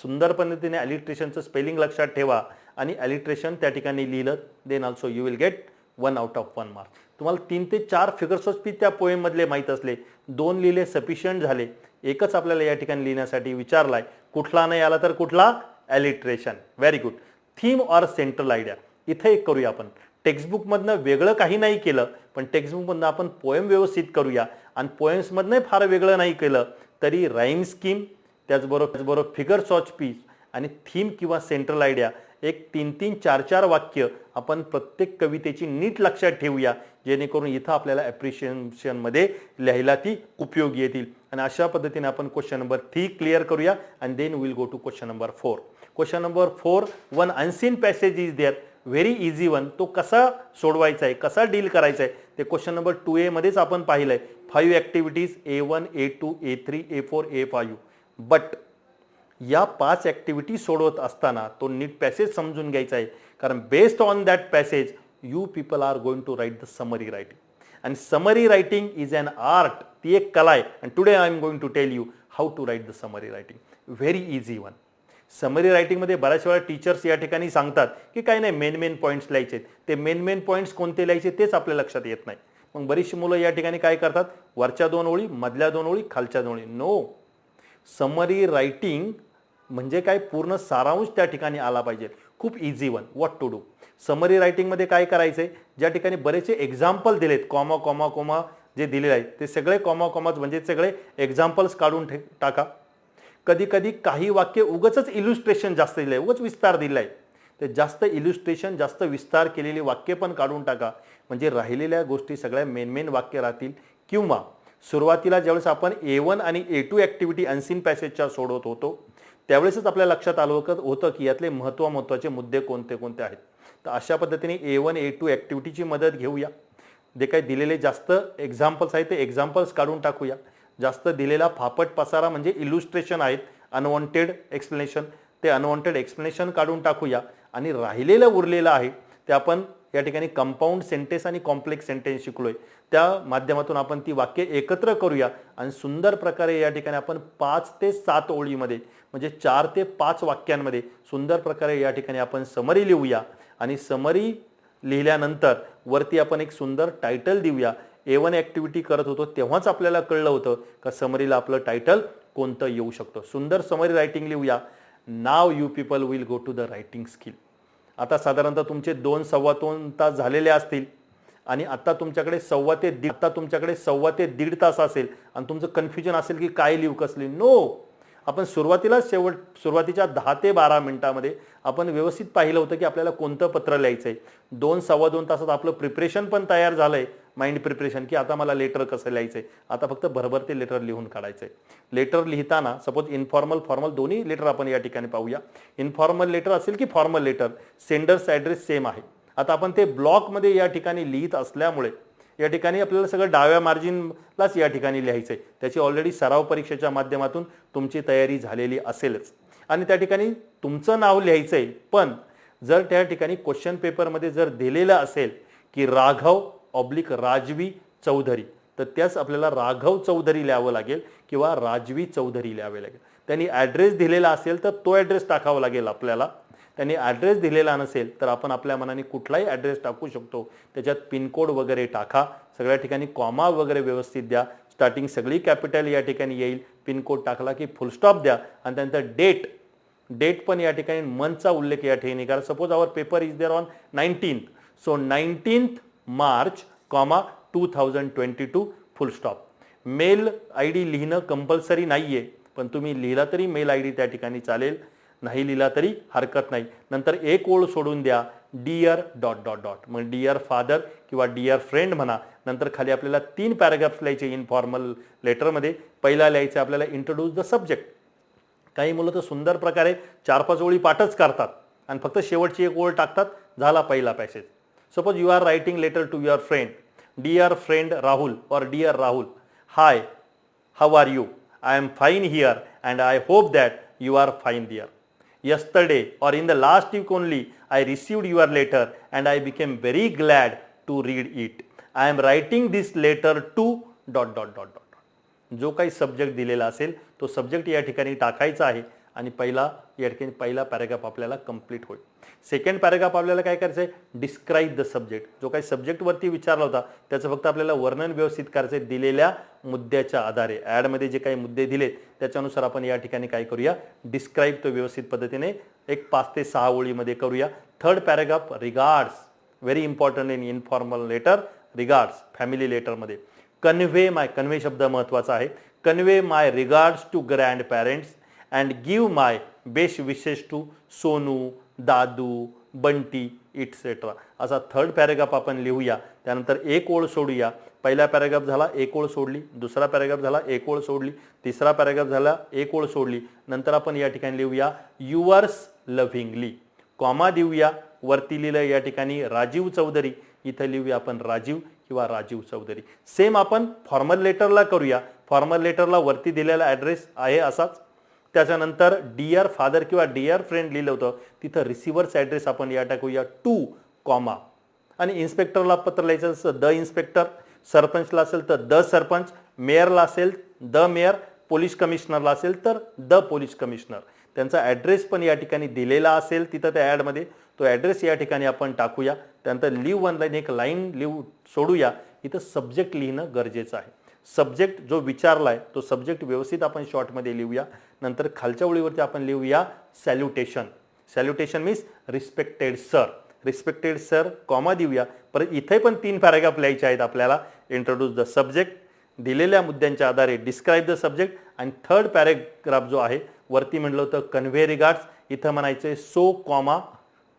सुंदर पद्धतीने ॲलिट्रेशनचं स्पेलिंग लक्षात ठेवा आणि ॲलिट्रेशन त्या ठिकाणी लिहिलं then also you will get 1 out of 1 mark. तुम्हाला 3 ते 4 फिगर्स ऑफ स्पीच त्या पोएममधले माहीत असले, 2 लिहिले सफिशियंट झाले. एकच आपल्याला या ठिकाणी लिहिण्यासाठी विचारलाय. कुठला नाही आला तर कुठला, alliteration. Very good. Theme or central idea इथे एक करूया आपण. टेक्स्टबुकमधनं वेगळं काही नाही केलं पण टेक्स्टबुकमधनं आपण पोएम व्यवस्थित करूया आणि पोएम्समधनं फार वेगळं नाही केलं तरी राईम स्कीम त्याचबरोबर फिगर्स ऑफ स्पीच आणि थीम किंवा सेंट्रल आयडिया एक 3-3, 4-4 वाक्य आपण प्रत्येक कवितेची नीट लक्षात ठेवूया जेणेकरून इथं आपल्याला ॲप्रिशिएशनमध्ये लिहायला ती उपयोगी येतील. आणि अशा पद्धतीने आपण क्वेश्चन नंबर 3 क्लिअर करूया and then will go to question number 4. Question number 4, one unseen passage is there very easy one. तो कसा सोडवायचा आहे, कसा डील करायचा आहे ते क्वेश्चन नंबर 2A मध्येच आपण पाहिलंय. 5 activities A1, A2, A3, A4, A5. But या 5 ॲक्टिव्हिटी सोडवत असताना तो नीट पॅसेज समजून घ्यायचा आहे, कारण based on that passage you people are going to write the summary writing. आणि summary writing is an art, ती एक कला आहे. And today I am going to tell you how to write the summary writing. Very easy one. Summary रायटिंगमध्ये बऱ्याच वेळा teachers या ठिकाणी सांगतात की काही नाही, मेन पॉईंट्स लिहायचे. ते मेन पॉईंट्स कोणते लिहायचे तेच आपल्या लक्षात येत नाही. मग बरीचशी मुलं या ठिकाणी काय करतात, वरच्या 2 ओळी, मधल्या 2 ओळी, खालच्या 2 ओळी. नो, समरी रायटिंग म्हणजे काय, पूर्ण सारांश त्या ठिकाणी आला पाहिजे. खूप easy one. What to do. Summary रायटिंगमध्ये काय करायचंय, ज्या ठिकाणी बरेचसे एक्झाम्पल दिलेत, कॉमा कॉमा कॉमा जे दिलेले आहेत ते सगळे कॉमा कॉमाच म्हणजे सगळे एक्झाम्पल्स काढून टाका. कधी कधी काही वाक्य उगच इल्युस्ट्रेशन जास्त दिलंय, उगच विस्तार दिलाय, ते जास्त इल्युस्ट्रेशन, जास्त विस्तार केलेली वाक्य पण काढून टाका. म्हणजे राहिलेल्या गोष्टी सगळ्या मेन वाक्य राहतील. किंवा सुरुवातीला ज्यावेळेस आपण A1 आणि A2 ॲक्टिव्हिटी अनसीन पॅसेजच्या सोडवत होतो त्यावेळेसच आपल्या लक्षात आलं होतं की यातले महत्त्वाचे मुद्दे कोणते कोणते आहेत. तर अशा पद्धतीने A1, A2 ॲक्टिव्हिटीची मदत घेऊया. जे काही दिलेले जास्त एक्झाम्पल्स आहेत ते एक्झाम्पल्स काढून टाकूया. जास्त दिलेला फापट पसारा म्हणजे इल्युस्ट्रेशन आहेत, अनवॉन्टेड एक्सप्लेनेशन, ते अनवॉन्टेड एक्सप्लेनेशन काढून टाकूया. आणि राहिलेलं उरलेलं आहे ते आपण या ठिकाणी कंपाऊंड सेंटेन्स आणि कॉम्प्लेक्स सेंटेन्स शिकलोय, त्या माध्यमातून आपण ती वाक्य एकत्र करूया आणि सुंदर प्रकारे या ठिकाणी आपण 5 ते 7 ओळीमध्ये म्हणजे 4 ते 5 वाक्यांमध्ये सुंदर प्रकारे या ठिकाणी आपण समरी लिहूया. आणि समरी लिहिल्यानंतर वरती आपण एक सुंदर टायटल देऊया. A1 ॲक्टिव्हिटी करत होतो तेव्हाच आपल्याला कळलं होतं का समरीला आपलं टायटल कोणतं येऊ शकतं. सुंदर समरी रायटिंग लिहूया. Now you people will go to the writing skill. आता साधारणतः तुमचे 2-2.25 तास झालेले असतील आणि आता तुमच्याकडे सव्वा ते दीड तास असेल आणि तुमचं कन्फ्युजन असेल की काय लिहू कसली. नो, आपण सुरुवातीच्या 10 ते 12 मिनिटामध्ये आपण व्यवस्थित पाहिलं होतं की आपल्याला कोणतं पत्र लिहायचंय. 2-2.25 तासात आपलं प्रिपरेशन पण तयार झालंय, माइंड प्रिपरेशन, की आता मला लेटर कसं लिहायचंय. आता फक्त भरभर ते लेटर लिहून काढायचंय. लेटर लिहिताना सपोज इनफॉर्मल फॉर्मल दोन्ही लेटर आपण या ठिकाणी पाहूया. इनफॉर्मल लेटर असेल की formal letter, sender's address same आहे. आता आपण ते ब्लॉकमध्ये या ठिकाणी लिहित असल्यामुळे या ठिकाणी आपल्याला सगळं डाव्या मार्जिनलाच या ठिकाणी लिहायचंय. त्याची ऑलरेडी सराव परीक्षेच्या माध्यमातून तुमची तयारी झालेली असेलच. आणि त्या ठिकाणी तुमचं नाव लिहायचंय. पण जर त्या ठिकाणी क्वेश्चन पेपरमध्ये जर दिलेलं असेल की राघव/राजवी चौधरी, तर त्याच आपल्याला राघव चौधरी लिहावं लागेल किंवा राजवी चौधरी लिहावे लागेल. त्यांनी ॲड्रेस दिलेला असेल तर तो ॲड्रेस टाकावा लागेल आपल्याला. त्यांनी ॲड्रेस दिलेला नसेल तर आपण आपल्या मनाने कुठलाही ॲड्रेस टाकू शकतो. त्याच्यात पिनकोड वगैरे टाका. सगळ्या ठिकाणी कॉमा वगैरे व्यवस्थित द्या. स्टार्टिंग सगळी कॅपिटल या ठिकाणी येईल. पिनकोड टाकला की फुल स्टॉप द्या. आणि त्यानंतर डेट पण या ठिकाणी मंथचा उल्लेख या ठिकाणी करा. Suppose our paper is there on 19th, so 19th March, 2022 full stop. Mail I D लिहिणं कंपल्सरी नाहीये, पण तुम्ही लिहिला तरी मेल आय डी त्या ठिकाणी चालेल, नाही लिहिला तरी हरकत नाही. नंतर एक ओळ सोडून द्या, डिअर ... मग डिअर फादर किंवा डिअर फ्रेंड म्हणा. नंतर खाली आपल्याला 3 पॅराग्राफ्स लिहायचे इनफॉर्मल लेटरमध्ये. पहिला लिहायचं आपल्याला इंट्रोड्यूस द सब्जेक्ट. काही मुलं तर सुंदर प्रकारे 4-5 ओळी पाठच करतात आणि फक्त शेवटची एक ओळ टाकतात, झाला पहिला passage. Suppose you are writing letter to your friend, dear friend Rahul or dear Rahul, hi, how are you, I am fine here and I hope that you are fine there. Yesterday or in the last week only I received your letter and I became very glad to read it. I am writing this letter to ... जो काही subject दिलेला असेल तो subject या ठिकाणी टाकायचा आहे आणि या ठिकाणी पहिला पॅराग्राफ आपल्याला कंप्लीट होईल. सेकंड पॅराग्राफ आपल्याला काय करायचं आहे, डिस्क्राईब द सब्जेक्ट. जो काही सब्जेक्टवरती विचारला होता त्याचं फक्त आपल्याला वर्णन व्यवस्थित करायचं आहे दिलेल्या मुद्द्याच्या आधारे. ॲडमध्ये जे काही मुद्दे दिलेत त्याच्यानुसार आपण या ठिकाणी काय करूया, डिस्क्राईब तो व्यवस्थित पद्धतीने एक 5 ते 6 ओळीमध्ये करूया. Third paragraph regards, very important in informal letter. Regards family लेटरमध्ये कन्वे शब्द महत्वाचा आहे. Convey my regards to grandparents and give my best wishes to Sonu, Dadu, Bunty etcetera. असा थर्ड पॅराग्राफ आपण लिहूया. त्यानंतर एक ओळ सोडूया. पहिला पॅराग्राफ झाला, एक ओळ सोडली. दुसरा पॅराग्राफ झाला, एक ओळ सोडली. तिसरा पॅराग्राफ झाला, एक ओळ सोडली. नंतर आपण या ठिकाणी लिहूया युअर्स लव्हिंगली. कॉमा देऊया, वरती लिहिलं या ठिकाणी राजीव चौधरी, इथं लिहूया आपण राजीव किंवा राजीव चौधरी. सेम आपण फॉर्मल लेटरला करूया. फॉर्मल लेटरला वरती दिलेला ॲड्रेस आहे असाच. त्याच्यानंतर डिअर फादर किंवा डिअर फ्रेंड लिहिलं होतं, तिथं रिसिव्हर्स ॲड्रेस आपण या टाकूया टू कॉमा. आणि इन्स्पेक्टरला पत्र लिहायचं असेल द इन्स्पेक्टर, सरपंचला असेल तर द सरपंच, मेयरला असेल द मेयर, पोलीस कमिशनरला असेल तर द पोलीस कमिशनर. त्यांचा ॲड्रेस पण या ठिकाणी दिलेला असेल तिथं त्या ॲडमध्ये, तो ॲड्रेस या ठिकाणी आपण टाकूया. त्यानंतर लिव्ह वन लाईन, एक लाईन लिहू सोडूया. इथं सब्जेक्ट लिहिणं गरजेचं आहे. सब्जेक्ट जो विचारला आहे तो सब्जेक्ट व्यवस्थित आपण शॉर्टमध्ये लिहूया. नंतर खालच्या ओळीवरती आपण लिहूया salutation. Salutation means respected sir. Respected sir comma देऊया. परत इथे पण 3 पॅराग्राफ लिहायचे आहेत आपल्याला. इंट्रोड्यूस द सब्जेक्ट, दिलेल्या मुद्द्यांच्या आधारे डिस्क्राईब द सब्जेक्ट, आणि थर्ड पॅराग्राफ जो आहे वरती म्हटलं होतं कन्व्हे रिगार्ड्स, इथं म्हणायचं so comma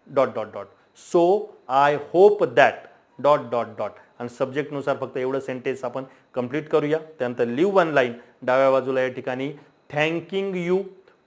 dot dot dot, so I hope that dot dot dot. आणि सब्जेक्टनुसार फक्त एवढं सेंटेन्स आपण कंप्लीट करूया. त्यानंतर लिव्ह वन लाईन, डाव्या बाजूला या ठिकाणी थँकिंग यू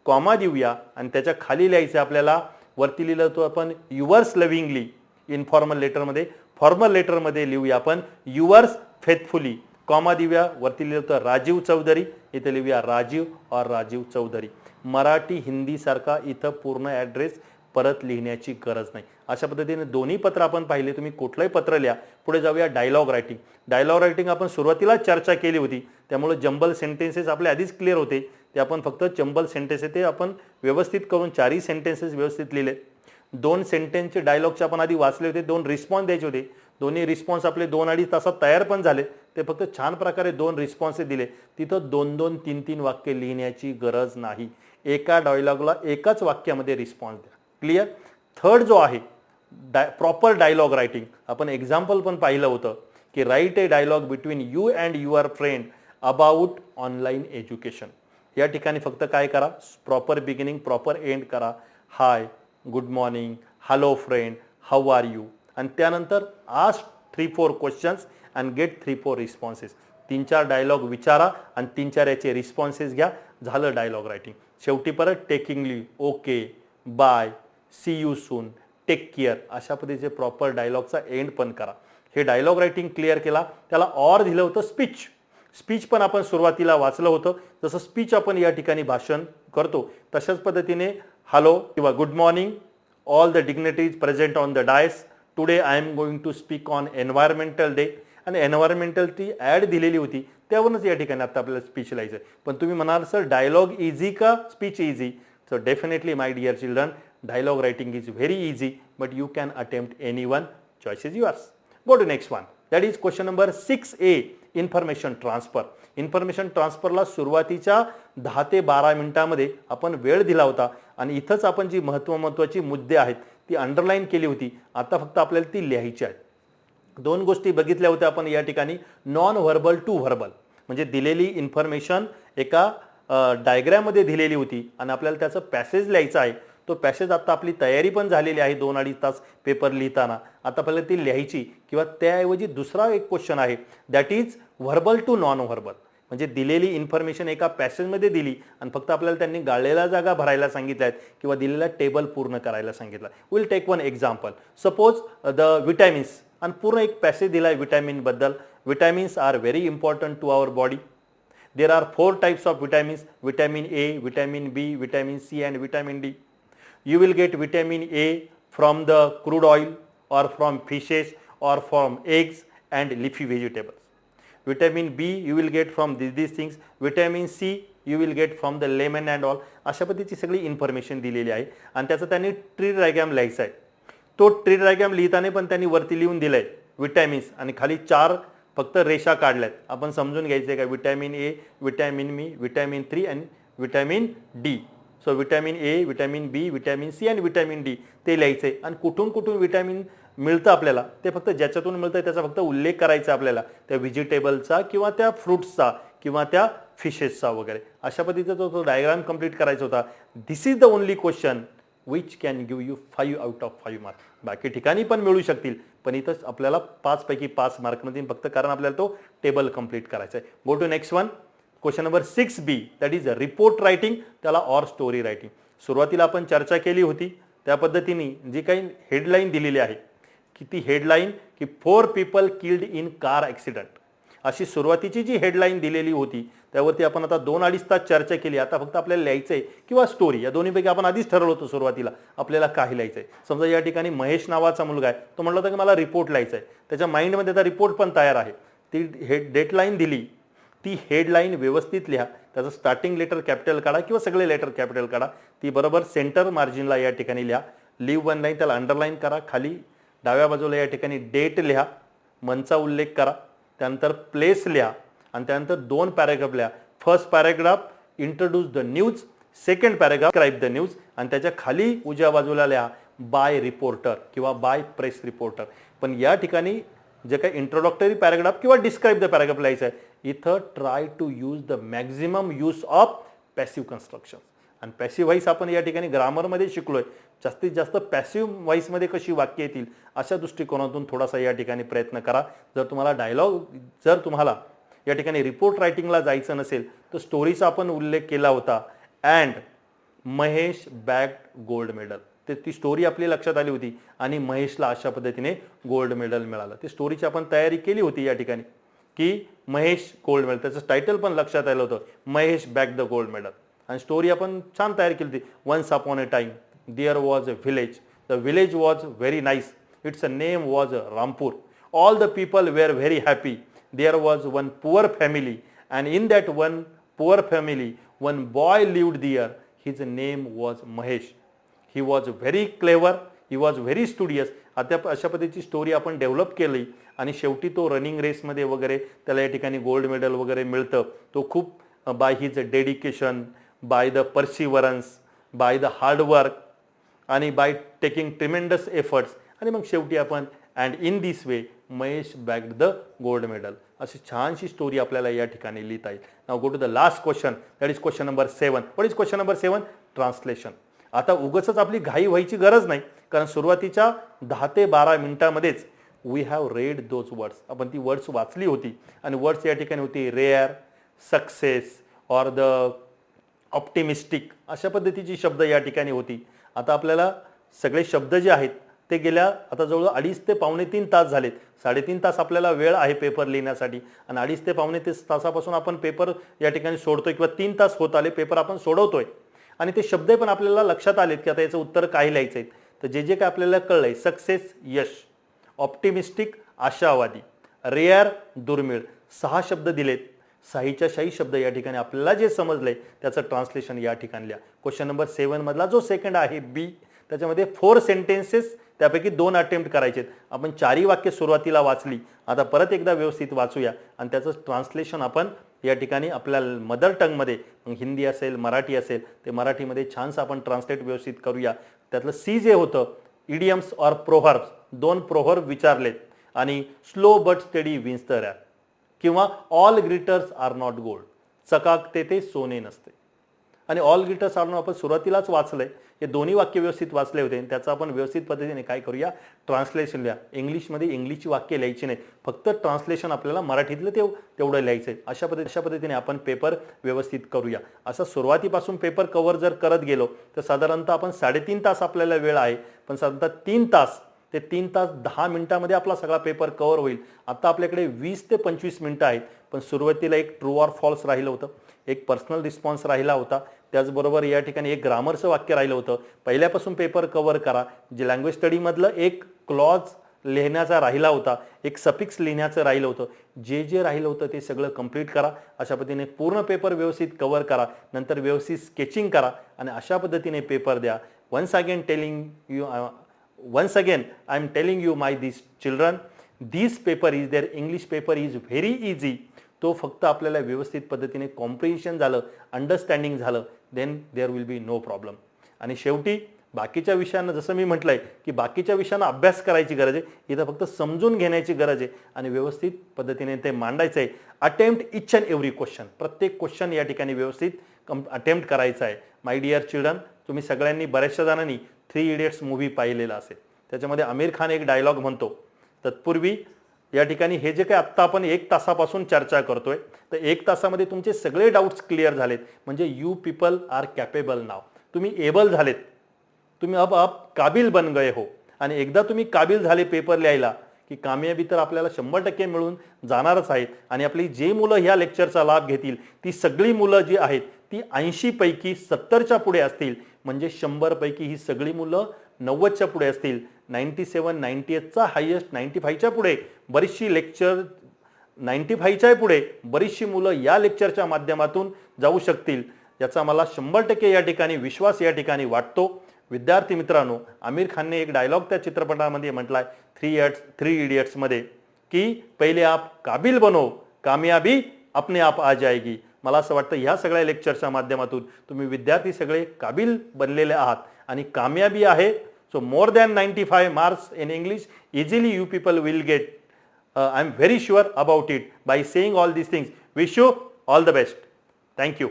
कॉमा देऊया. आणि त्याच्या खाली लिहायचं आपल्याला, वरती लिहिलं तो आपण युअर्स लव्हिंगली इनफॉर्मल लेटरमध्ये, फॉर्मल लेटरमध्ये लिहूया आपण युअर्स फेथफुली कॉमा देऊया. वरती लिहिलं होतं राजीव चौधरी, इथे लिहूया राजीव और राजीव चौधरी. मराठी हिंदी सारखा इथं पूर्ण ॲड्रेस परत लिहिण्याची गरज नाही. अशा पद्धतीने दोन्ही पत्र आपण पाहिले. तुम्ही कुठलंही पत्र लिहा. पुढे जाऊया डायलॉग रायटिंग. डायलॉग रायटिंग आपण सुरुवातीला चर्चा केली होती, त्यामुळे जंबल सेंटेन्सेस आपले आधीच क्लिअर होते. ते आपण फक्त जंबल सेंटेन्स ते आपण व्यवस्थित करून 4ही सेंटेन्सेस व्यवस्थित लिहिले. 2 सेंटेन्सचे डायलॉगचे आपण आधी वाचले होते. 2 रिस्पॉन्स द्यायचे होते. दोन्ही रिस्पॉन्स आपले 2-2.5 तासात तयार पण झाले. ते फक्त छान प्रकारे 2 रिस्पॉन्स दिले. तिथं 2-2, 3-3 वाक्य लिहिण्याची गरज नाही. एका डायलॉगला एकाच वाक्यामध्ये रिस्पॉन्स द्या. क्लिअर. थर्ड जो आहे प्रॉपर डायलॉग रायटिंग, आपण एक्झाम्पल पण पाहिलं होतं की write a dialogue between you and your friend about online education. या ठिकाणी फक्त काय करा, प्रॉपर बिगिनिंग प्रॉपर एंड करा. Hi, good morning, hello friend, how are you, आणि त्यानंतर ask 3-4 questions and get 3-4 responses. 3-4 dialogue विचारा आणि 3-4 याचे रिस्पॉन्सेस घ्या. झालं डायलॉग रायटिंग. शेवटी परत टेकिंगली, okay, bye, see you soon, take care, अशा पद्धतीचे प्रॉपर डायलॉगचा एंड पण करा. हे डायलॉग रायटिंग क्लिअर केला. त्याला ऑर दिलं होतं स्पीच. स्पीच पण आपण सुरुवातीला वाचलं होतं. जसं स्पीच आपण या ठिकाणी भाषण करतो तशाच पद्धतीने हॅलो किंवा good morning, all the dignitaries present on the dais, today I am going to speak on environmental day. आणि एन्व्हायरमेंटल ती ॲड दिलेली होती, त्यावरूनच या ठिकाणी आता आपल्याला स्पीच लिहायचं. पण तुम्ही म्हणाल सर डायलॉग इझी का speech easy? So definitely my dear children, dialogue writing is very easy, but you can attempt any one. Choice is yours. Go to next one. That is question number 6A, information transfer. Information ट्रान्सफरला सुरुवातीच्या 10 ते 12 मिनिटांमध्ये आपण वेळ दिला होता. आणि इथंच आपण जी महत्त्वाची मुद्दे आहेत ती अंडरलाईन केली होती. आता फक्त आपल्याला ती लिहायची आहेत. 2 गोष्टी बघितल्या होत्या आपण या ठिकाणी, नॉन व्हर्बल टू व्हर्बल, म्हणजे दिलेली इन्फॉर्मेशन एका डायग्राममध्ये दिलेली होती आणि आपल्याला त्याचं पॅसेज लिहायचं आहे. तो पॅसेज आता आपली तयारी पण झालेली आहे 2-2.5 तास पेपर लिहिताना. आता आपल्याला ती लिहायची, किंवा त्याऐवजी दुसरा एक क्वेश्चन आहे that is verbal to non verbal, म्हणजे दिलेली इन्फॉर्मेशन एका पॅसेजमध्ये दिली आणि फक्त आपल्याला त्यांनी गाळलेल्या जागा भरायला सांगितल्या आहेत किंवा दिलेला टेबल पूर्ण करायला सांगितलं. Will take one example. Suppose the vitamins, आणि पूर्ण एक पॅसेज दिला आहे विटॅमिनबद्दल. Vitamins are very important to our body. There are 4 types of vitamins, vitamin A, vitamin B, vitamin C and vitamin D. You will get vitamin A from the crude oil or from fishes or from eggs and leafy vegetables. Vitamin B you will get from these things. Vitamin C you will get from the lemon and all. अशा पद्धतीची सगळी information दिलेली आहे आणि त्याचा त्यांनी tree diagram लिहायचा आहे. तो ट्री डायग्राम लिहिताना पण त्यांनी वरती लिहून दिलाय विटॅमिन्स आणि खाली 4 फक्त रेषा काढल्यात. आपण समजून घ्यायचे का, vitamin A, vitamin B, vitamin 3 आणि vitamin D. So vitamin A, vitamin B, vitamin C आणि विटॅमिन डी ते लिहायचे. आणि कुठून कुठून विटॅमिन मिळतं आपल्याला ते फक्त ज्याच्यातून मिळतं त्याचा फक्त उल्लेख करायचा आपल्याला, त्या व्हेजिटेबलचा किंवा त्या फ्रुट्सचा किंवा त्या फिशेसचा वगैरे. अशा पद्धतीचा तो डायग्राम कंप्लीट करायचा होता. This is the only question which can give you 5 out of 5 marks. बाकी ठिकाणी पण मिळू शकतील, पण इथंच आपल्याला 5 पैकी 5 मार्क मिळतील फक्त, कारण आपल्याला तो टेबल कंप्लीट करायचा आहे. Go to next one. Question number 6B, that is report writing, त्याला ऑर स्टोरी रायटिंग. सुरुवातीला आपण चर्चा केली होती त्या पद्धतीने जी काही हेडलाईन दिलेली आहे की ती हेडलाईन की 4 people killed in car accident, अशी सुरुवातीची जी हेडलाईन दिलेली होती त्यावरती आपण आता 2-2.5 तास चर्चा केली. आता फक्त आपल्याला लिहायचं आहे किंवा स्टोरी, या दोन्हीपैकी आपण आधीच ठरवलं होतं सुरुवातीला आपल्याला काय लिहायचं आहे. समजा या ठिकाणी महेश नावाचा मुलगा आहे, तो म्हणला होता की मला रिपोर्ट लिहायचा आहे, त्याच्या माइंडमध्ये आता रिपोर्ट पण तयार आहे. ती डेडलाईन दिली, ती हेडलाईन व्यवस्थित लिहा, त्याचं स्टार्टिंग लेटर कॅपिटल काढा किंवा सगळे लेटर कॅपिटल काढा, ती बरोबर सेंटर मार्जिनला या ठिकाणी लिहा. लिव्ह वन लाईन त्याला अंडरलाईन करा, खाली डाव्या बाजूला या ठिकाणी डेट लिहा, मनचा उल्लेख करा, त्यानंतर प्लेस लिहा आणि त्यानंतर 2 पॅराग्राफ लिहा. First paragraph introduce the news, second paragraph describe the news आणि त्याच्या खाली उजव्या बाजूला लिहा बाय रिपोर्टर किंवा बाय प्रेस रिपोर्टर. पण या ठिकाणी जे काही इंट्रोडक्टरी पॅराग्राफ किंवा डिस्क्राइब द पॅराग्राफ लिहायचं आहे, इथं try to use the maximum use of passive construction. आणि पॅसिव्ह व्हॉइस आपण या ठिकाणी ग्रामरमध्ये शिकलोय, जास्तीत जास्त पॅसिव्ह व्हॉइसमध्ये कशी वाक्य येतील अशा दृष्टिकोनातून थोडासा या ठिकाणी प्रयत्न करा. जर तुम्हाला या ठिकाणी रिपोर्ट रायटिंगला जायचं नसेल तर स्टोरीचा आपण उल्लेख केला होता. अँड महेश बॅग्ड गोल्ड मेडल, ती स्टोरी आपली लक्षात आली होती आणि महेशला अशा पद्धतीने गोल्ड मेडल मिळालं. ती स्टोरीची आपण तयारी केली होती या ठिकाणी की महेश गोल्ड मेडल, त्याचं टायटल पण लक्षात आलं होतं, Mahesh bag the gold medal. आणि स्टोरी आपण छान तयार केली होती. Once upon a time there was a village, the village was very nice, it's a name was Rampur, all the people were very happy, there was one poor family and in that one poor family one boy lived there, his name was Mahesh, he was very clever, he was very studious. आता अशा पद्धतीची story आपण develop केली आणि शेवटी तो running रेसमध्ये वगैरे त्याला या ठिकाणी गोल्ड मेडल वगैरे मिळतं. तो खूप by his dedication, by the perseverance, by the hard work आणि बाय टेकिंग ट्रिमेंडस एफर्ट्स. आणि मग शेवटी आपण and in this way Mahesh bagged the gold medal, अशी छानशी स्टोरी आपल्याला या ठिकाणी लिहिता येईल. Now go to the last question, that is question number 7. What is question number 7? Translation. आता उगाचच आपली घाई व्हायची गरज नाही, कारण सुरुवातीच्या 10 ते 12 मिनिटांमध्येच we have read those words, आपण ती वर्ड्स वाचली होती. आणि वर्ड्स या ठिकाणी होती rare, success or the optimistic, अशा पद्धतीची शब्द या ठिकाणी होती. आता आपल्याला सगळे शब्द जे आहेत ते गेल्या आता जवळ 2.5 ते पावणे 3 तास झालेत. 3.5 तास आपल्याला वेळ आहे पेपर लिहिण्यासाठी आणि 2.5 ते पावणे 3 तासापासून आपण पेपर या ठिकाणी सोडतोय किंवा 3 तास होत आले पेपर आपण सोडवतोय. आणि ते शब्द पण आपल्याला लक्षात आलेत की आता याचं उत्तर काय लिहायचं आहे. तर जे काय आपल्याला कळलंय, सक्सेस यश, ऑप्टिमिस्टिक आशावादी, रेअर दुर्मिळ, 6 शब्द दिलेत. 6च्या 6 शब्द या ठिकाणी आपल्याला जे समजलंय त्याचं ट्रान्सलेशन या ठिकाणी लिहा. क्वेश्चन नंबर 7 मधला जो सेकंड आहे बी, त्याच्यामध्ये 4 सेंटेन्सेस, त्यापैकी 2 अटेम्प्ट करायचे. आपण 4ही वाक्य सुरुवातीला वाचली, आता परत एकदा व्यवस्थित वाचूया आणि त्याचं ट्रान्सलेशन आपण या ठिकाणी आपल्या मदर टंगमध्ये, हिंदी असेल मराठी असेल ते मराठीमध्ये छानसं आपण ट्रान्सलेट व्यवस्थित करूया. त्यातलं सी जे होतं इडियम्स ऑर प्रोव्हर्ब्स, 2 प्रोव्हर्ब विचारलेत आणि slow but steady wins the race किंवा all glitters are not gold, चकाकते ते सोने नसते. आणि ऑल ग्लिटर्स आर नॉट आपण सुरुवातीलाच वाचलंय, हे दोन्ही वाक्य व्यवस्थित वाचले होते. त्याचं आपण व्यवस्थित पद्धतीने काय करूया, ट्रान्सलेशन लिहा. इंग्लिशमध्ये इंग्लिशची वाक्य लिहायची नाही, फक्त ट्रान्सलेशन आपल्याला मराठीतलं तेवढं लिहायचं आहे. अशा पद्धतीने आपण पेपर व्यवस्थित करूया. असं सुरुवातीपासून पेपर कव्हर जर करत गेलो तर साधारणतः आपण 3.5 तास आपल्याला वेळ आहे, पण साधारणतः 3 तास ते 3 तास 10 मिनिटांमध्ये आपला सगळा पेपर कव्हर होईल. आता आपल्याकडे 20 ते 25 मिनिटं आहेत, पण सुरुवातीला एक ट्रू ऑर फॉल्स राहिलं होतं, एक पर्सनल रिस्पॉन्स राहिला होता, त्याचबरोबर या ठिकाणी एक ग्रामरचं वाक्य राहिलं होतं. पहिल्यापासून पेपर कव्हर करा. जे लँग्वेज स्टडीमधलं एक क्लॉज लिहिण्याचा राहिला होता, एक सफिक्स लिहिण्याचं राहिलं होतं, जे राहिलं होतं ते सगळं कंप्लीट करा. अशा पद्धतीने पूर्ण पेपर व्यवस्थित कव्हर करा, नंतर व्यवस्थित स्केचिंग करा आणि अशा पद्धतीने पेपर द्या. Once again I am telling you my these children, this paper is their English paper is very easy. तो फक्त आपल्याला व्यवस्थित पद्धतीने कॉम्प्रिहेन्शन झालं, अंडरस्टँडिंग झालं, then there will be no problem. आणि शेवटी बाकीच्या विषयांना जसं मी म्हटलंय की बाकीच्या विषयांना अभ्यास करायची गरज आहे, इथं फक्त समजून घेण्याची गरज आहे आणि व्यवस्थित पद्धतीने ते मांडायचं आहे. Attempt each and every question, प्रत्येक क्वेश्चन या ठिकाणी व्यवस्थित अटेम्प्ट करायचा आहे. माय डिअर चिल्ड्रन, तुम्ही सगळ्यांनी बऱ्याचशा जणांनी 3 इडियट्स मूव्ही पाहिलेला असेल. त्याच्यामध्ये आमिर खान एक डायलॉग म्हणतो. तत्पूर्वी या ठिकाणी हे जे काही आत्ता आपण 1 तासापासून चर्चा करतोय, तर 1 तासामध्ये तुमचे सगळे डाऊट्स क्लिअर झालेत, म्हणजे यू पीपल आर कॅपेबल नाव, तुम्ही एबल झालेत तुम्ही अब आप काबिल बन गए हो. आणि एकदा तुम्ही काबिल झाले पेपर लिहायला की कामयाबी तर आपल्याला 100% मिळून जाणारच आहे. आणि आपली जे मुलं ह्या लेक्चरचा लाभ घेतील ती सगळी मुलं जी आहेत ती 80 पैकी 70च्या पुढे असतील. म्हणजे 100 पैकी ही सगळी मुलं 90च्या पुढे असतील. 97, 98चा हायेस्ट 95च्या पुढे बरीचशी लेक्चर 95च्या पुढे बरीचशी मुलं या लेक्चरच्या माध्यमातून जाऊ शकतील याचा मला 100% या ठिकाणी विश्वास या ठिकाणी वाटतो. विद्यार्थी मित्रांनो, आमिर खानने एक डायलॉग त्या चित्रपटामध्ये म्हटलाय थ्री इडियट्स मध्ये की पहिले आप काबिल बनो, कामयाबी अपने आप आ जाएगी. मला असं वाटतं ह्या सगळ्या लेक्चरच्या माध्यमातून तुम्ही विद्यार्थी सगळे काबिल बनलेले आहात आणि कामयाबी आहे. So more than 95 marks in English easily you people will gate. I am very sure about it by saying all these things. Wish you all the best. Thank you.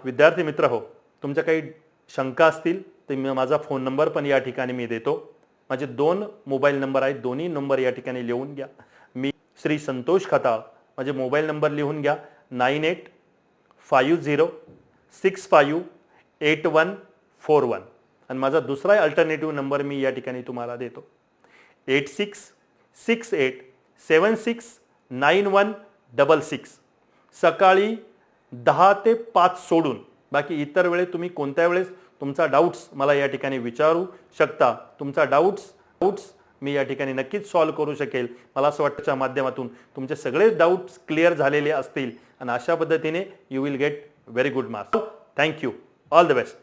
विद्यार्थी मित्र हो, तुमच्या काही शंका असतील तर माझा फोन नंबर पण या ठिकाणी मी देतो. माझे 2 मोबाईल नंबर आहेत, दोन्ही नंबर या ठिकाणी लिहून घ्या. मी श्री संतोष खताळ. माझे मोबाईल नंबर लिहून घ्या 9850658141. आणि माझा दुसरा अल्टरनेटिव्ह नंबर मी या ठिकाणी तुम्हाला देतो 8668769166. सकाळी 10 ते 5 सोडून बाकी इतर वेळेस तुम्ही कोणत्या वेळेस तुमचा डाऊट्स मला या ठिकाणी विचारू शकता. तुमचा डाऊट्स मी या ठिकाणी नक्कीच सॉल्व्ह करू शकेल. मला असं वाटतं त्या माध्यमातून तुमचे सगळे डाऊट्स क्लिअर झालेले असतील आणि अशा पद्धतीने you will get very good marks. Thank you. All the best.